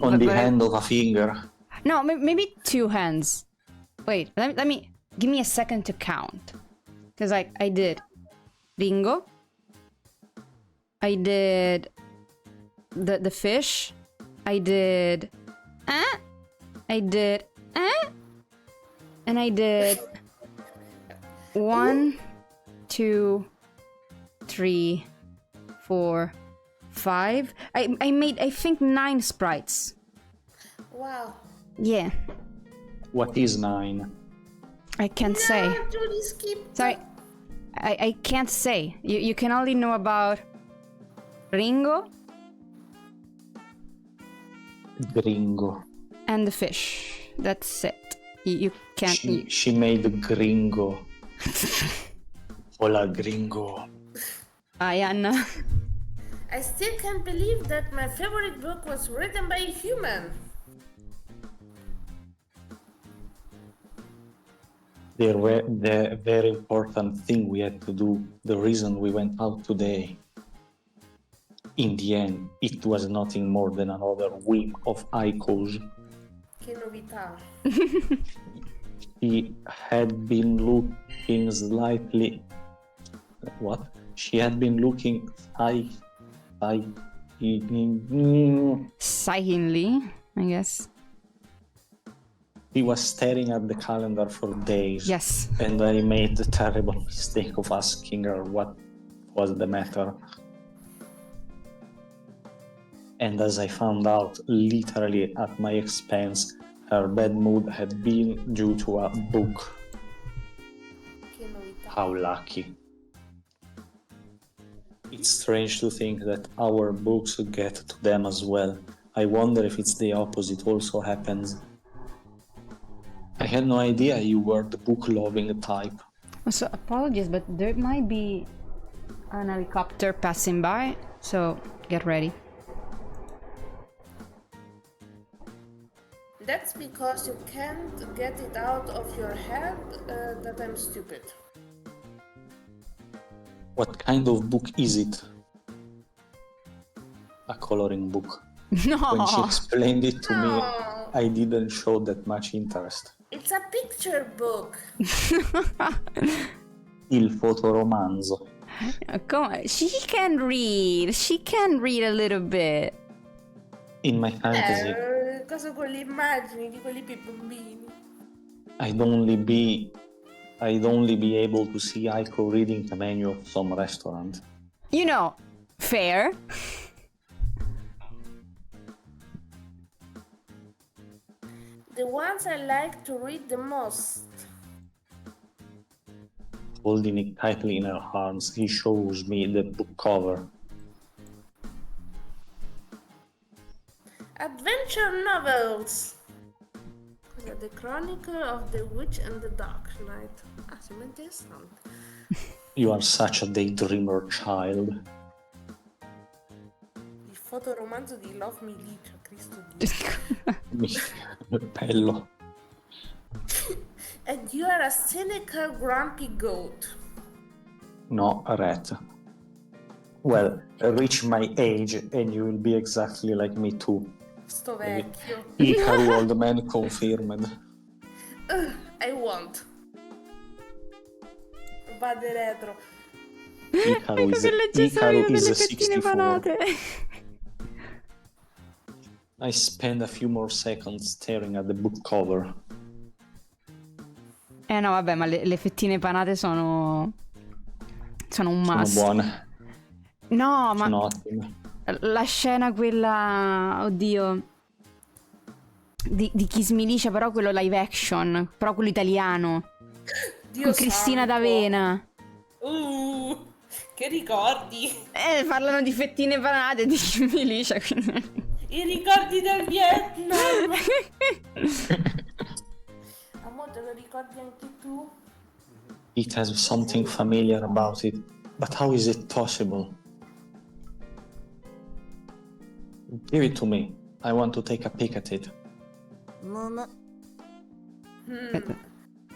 On the hand of a finger. no, maybe 2 hands. Wait, let me give me a second to count, because I did Ringo. I did the fish. I did I did and I did 1, 2, 3, 4, 5. I made, I think, 9 sprites. Wow. Yeah, What is 9? I can't say. No, Judy, skip. Sorry, I can't say. You can only know about Ringo Gringo. and the fish. That's it. You can't. She made gringo. Hola, gringo. Ayan. I still can't believe that my favorite book was written by a human. The very important thing we had to do, the reason we went out today. In the end, it was nothing more than another whim of Aiko's. Que novità. She had been looking slightly... What? She had been looking Silently, I guess. He was staring at the calendar for days. Yes. And I made the terrible mistake of asking her what was the matter. And as I found out, literally at my expense, her bad mood had been due to a book. Que novità. How lucky. It's strange to think that our books get to them as well. I wonder if it's the opposite also happens. I had no idea you were the book-loving type. So apologies, but there might be an helicopter passing by, so get ready. That's because you can't get it out of your head that I'm stupid. What kind of book is it? A coloring book. When she No. explained it to me, No, I didn't show that much interest. it's a picture book. Il fotoromanzo. Come on. She can read. She can read a little bit. In my fantasy, Cosa con le immagini di quelli per bambini. I'd only be able to see Aiko reading the menu of some restaurant. You know, fair. The ones I like to read the most. Holding it tightly in her arms, he shows me the book cover. Adventure novels. The Chronicle of the Witch and the Dark Knight. Ah, sembra interessante. You are such a daydreamer, child. Il fotoromanzo di Love Me Leach, Cristo Dio. Bello. And you are a cynical, grumpy goat. No, rat. Well, reach my age and you will be exactly like me too. Sto vecchio. Hikaru old man confirmed. I won't. Vade retro. Hikaru Ecco che leggesse la Hikaru vita is delle fettine 64. panate. I spend a few more seconds staring at the book cover. No, vabbè, ma le fettine panate sono un Sono must. buone, No, ma sono ottime. la scena quella, oddio, di Kiss Me Licia, però quello live action, però quello italiano, Dio con Cristina santo. D'Avena. Che ricordi. Parlano di fettine panate di Kiss Me Licia, quindi... I ricordi del Vietnam. Amore, te lo ricordi anche tu? It has something familiar about it, but how is it possible? Give it to me. I want to take a peek at it. むむ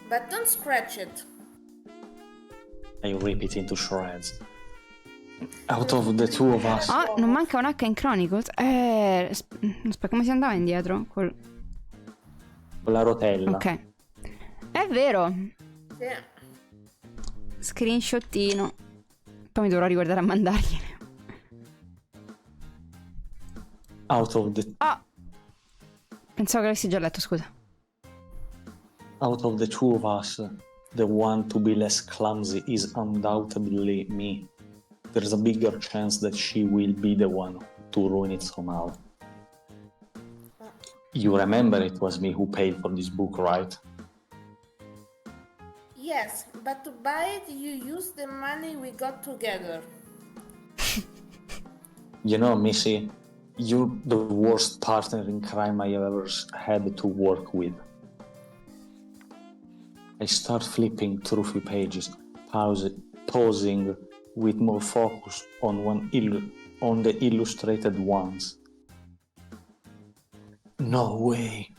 But don't scratch it. I rip it into shreds. Out of the two of us, Ah, non manca un H in Chronicles? Aspetta, come si andava indietro? con la rotella. Ok. È vero. Sì. Screenshottino. Poi mi dovrò riguardare a mandargliene. Out of the Pensavo che l'avessi già letto, scusa. two of us, the one to be less clumsy is undoubtedly me. There's a bigger chance that she will be the one to ruin it somehow. You remember it was me who paid for this book, right? Yes, but to buy it, you used the money we got together. You know, Missy, you're the worst partner in crime I ever had to work with. I start flipping through few pages, pausing with more focus on on the illustrated ones. No way!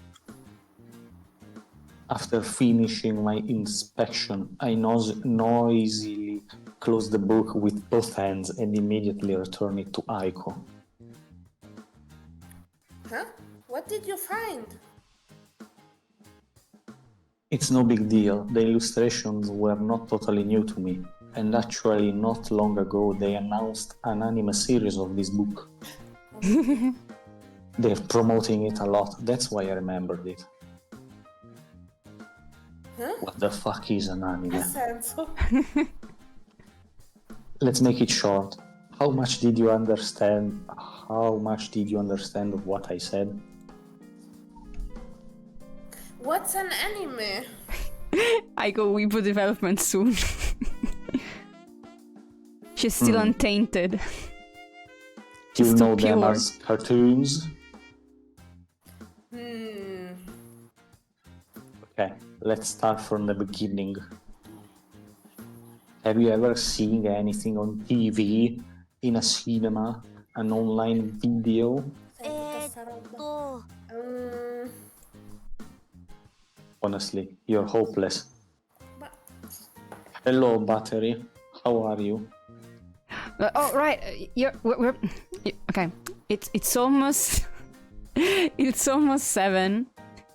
After finishing my inspection, I noisily close the book with both hands and immediately return it to Aiko. Huh? What did you find? It's no big deal. The illustrations were not totally new to me, and actually not long ago they announced an anime series of this book. They're promoting it a lot, that's why I remembered it. Huh? What the fuck is an anime? Ha senso. Let's make it short. How much did you understand of what I said? What's an anime? I go Weibo development soon. She's still untainted. You It's know too them pure. as cartoons? Okay, let's start from the beginning. Have you ever seen anything on TV, in a cinema, an online video? Senti tutta sta roba. Honestly, you're hopeless. But Hello, Battery. How are you? Oh right, okay. It's almost it's almost 7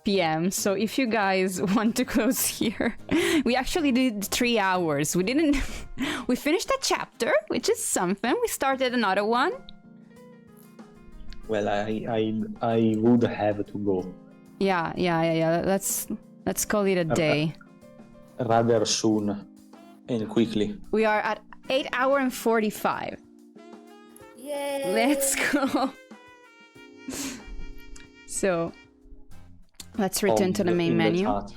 p.m. So if you guys want to close here, we actually did 3 hours. We didn't. We finished a chapter, which is something. We started another one. Well, I would have to go Yeah. Let's call it a day. rather soon and quickly. We are at 8 hour and 45. yay! Let's go. So let's return to the main in menu. chat.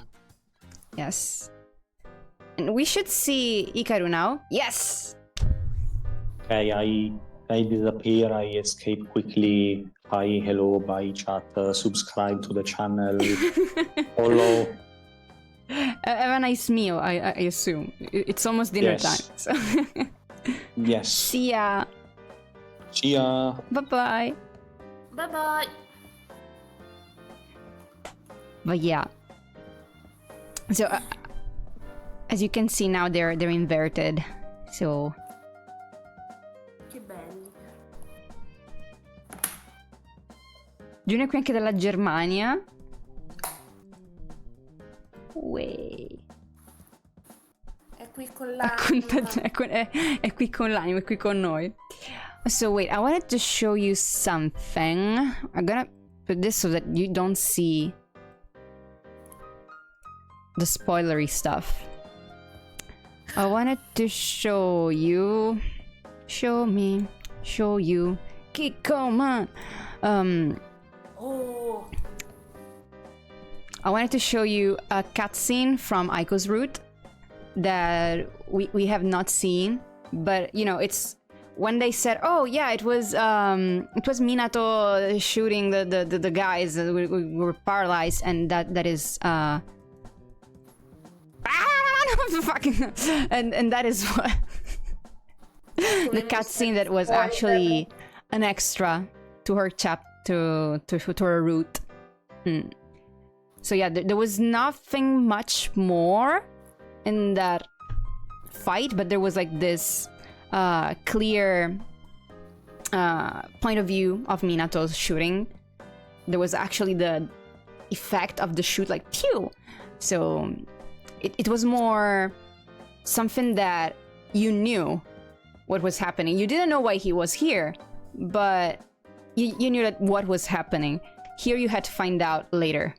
Yes. And we should see Ikaru now. Yes! Okay, I disappear, I escape quickly. Hi, hello, bye, chat, subscribe to the channel, follow. Have a nice meal, I assume. It's almost dinner Yes. time. So. Yes. See ya. See ya. Bye-bye. Bye bye. But yeah. So, as you can see now, they're inverted. So, Che belli. Giulia è qui anche dalla Germania. Uè. È qui con È qui con l'animo, è qui con noi. So wait, I wanted to show you something. I'm gonna put this so that you don't see the spoilery stuff. I wanted to show you. Show me. Show you. Kikoma. Oh, I wanted to show you a cutscene from Aiko's route that we have not seen, but you know, it's when they said, "Oh yeah, it was Minato shooting the guys that were paralyzed," and that is fucking and that is what the cutscene that was actually an extra to her to her route. So yeah, there was nothing much more in that fight, but there was like this clear point of view of Minato's shooting. There was actually the effect of the shoot, like pew. So it was more something that you knew what was happening. You didn't know why he was here, but you knew that what was happening. Here you had to find out later.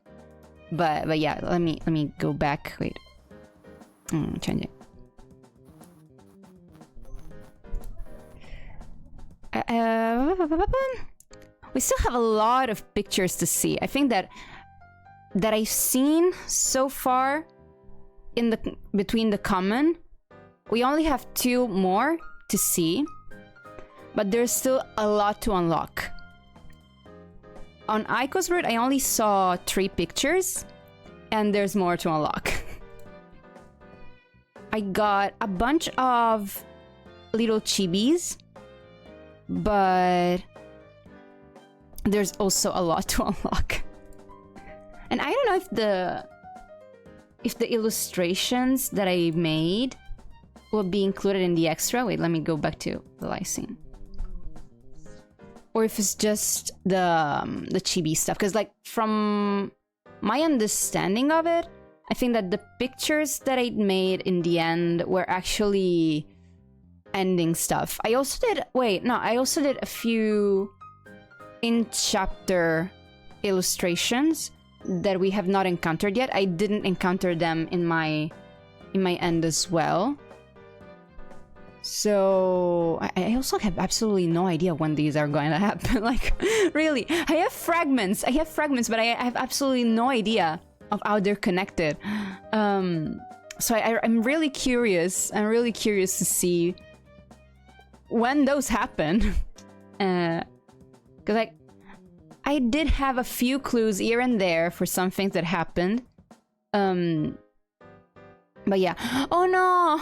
But yeah, let me go back. Wait, change it. We still have a lot of pictures to see. I think that I've seen so far in the between the common. We only have 2 more to see, but there's still a lot to unlock. On Aiko's route, I only saw 3 pictures, and there's more to unlock. I got a bunch of little chibis, but there's also a lot to unlock. And I don't know if the illustrations that I made will be included in the extra. Wait, let me go back to the live scene. Or if it's just the chibi stuff, because like from my understanding of it, I think that the pictures that I made in the end were actually ending stuff. I also did a few in chapter illustrations that we have not encountered yet. I didn't encounter them in my end as well. So I also have absolutely no idea when these are going to happen. Like, really, I have fragments, but I have absolutely no idea of how they're connected. So I'm really curious. I'm really curious to see when those happen. Because like, I did have a few clues here and there for some things that happened. But yeah. Oh no.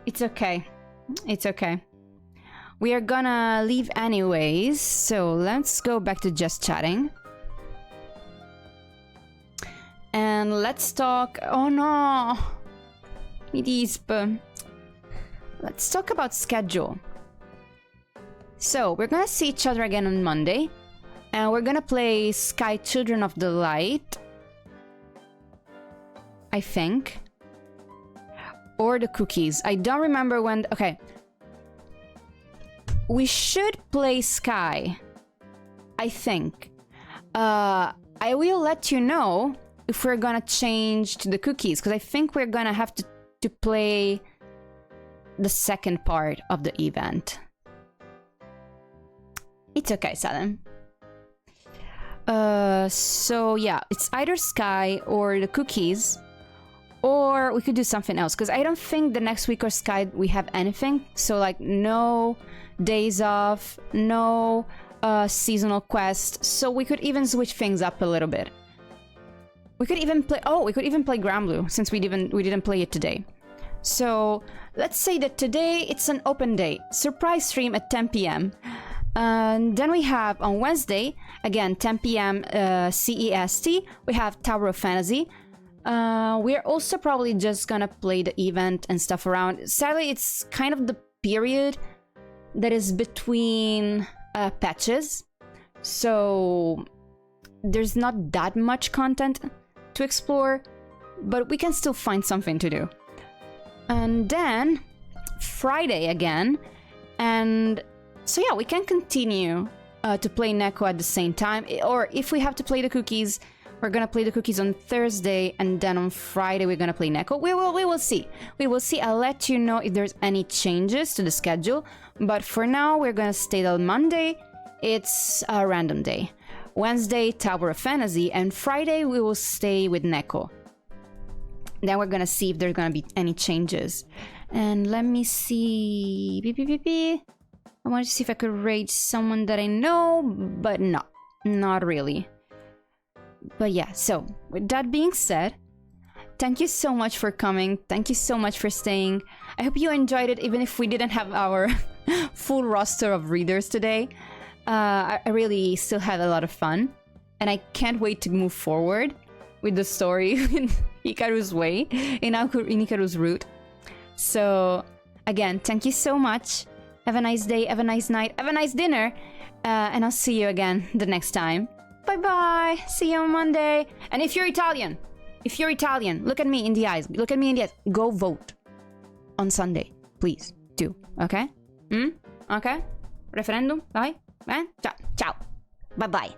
It's okay. It's okay. We are gonna leave anyways, so let's go back to just chatting. And let's talk... Oh no! Mi disp. Let's talk about schedule. So, we're gonna see each other again on Monday. And we're gonna play Sky Children of the Light. I think. Or the cookies. I don't remember when... Okay. We should play Sky. I think. I will let you know if we're gonna change to the cookies. Because I think we're gonna have to play the second part of the event. It's okay, Salem. So yeah, it's either Sky or the cookies. Or we could do something else, because I don't think the next week or Sky we have anything. So like no days off, no seasonal quest. So we could even switch things up a little bit. We could even play... Oh, we could even play Granblue, since we didn't play it today. So let's say that today it's an open day. Surprise stream at 10 p.m. And then we have on Wednesday, again 10 p.m. CEST, we have Tower of Fantasy. We're also probably just gonna play the event and stuff around. Sadly, it's kind of the period that is between patches, so there's not that much content to explore, but we can still find something to do. And then Friday again, and so yeah, we can continue to play Neko at the same time, or if we have to play the cookies, we're gonna play the cookies on Thursday, and then on Friday we're gonna play Neko. We will see. We will see. I'll let you know if there's any changes to the schedule. But for now, we're gonna stay till Monday. It's a random day. Wednesday, Tower of Fantasy, and Friday we will stay with Neko. Then we're gonna see if there's gonna be any changes. And let me see. I wanted to see if I could rate someone that I know, but no, not really. But yeah, so with that being said, thank you so much for coming. Thank you so much for staying. I hope you enjoyed it, even if we didn't have our full roster of readers today. I really still had a lot of fun. And I can't wait to move forward with the story in Hikaru's way, in Hikaru's route. So, again, thank you so much. Have a nice day, have a nice night, have a nice dinner. And I'll see you again the next time. Bye-bye. See you on Monday. And if you're Italian, look at me in the eyes. Look at me in the eyes. Go vote on Sunday. Please do. Okay? Okay? Referendum? Bye? Ciao. Ciao. Bye-bye.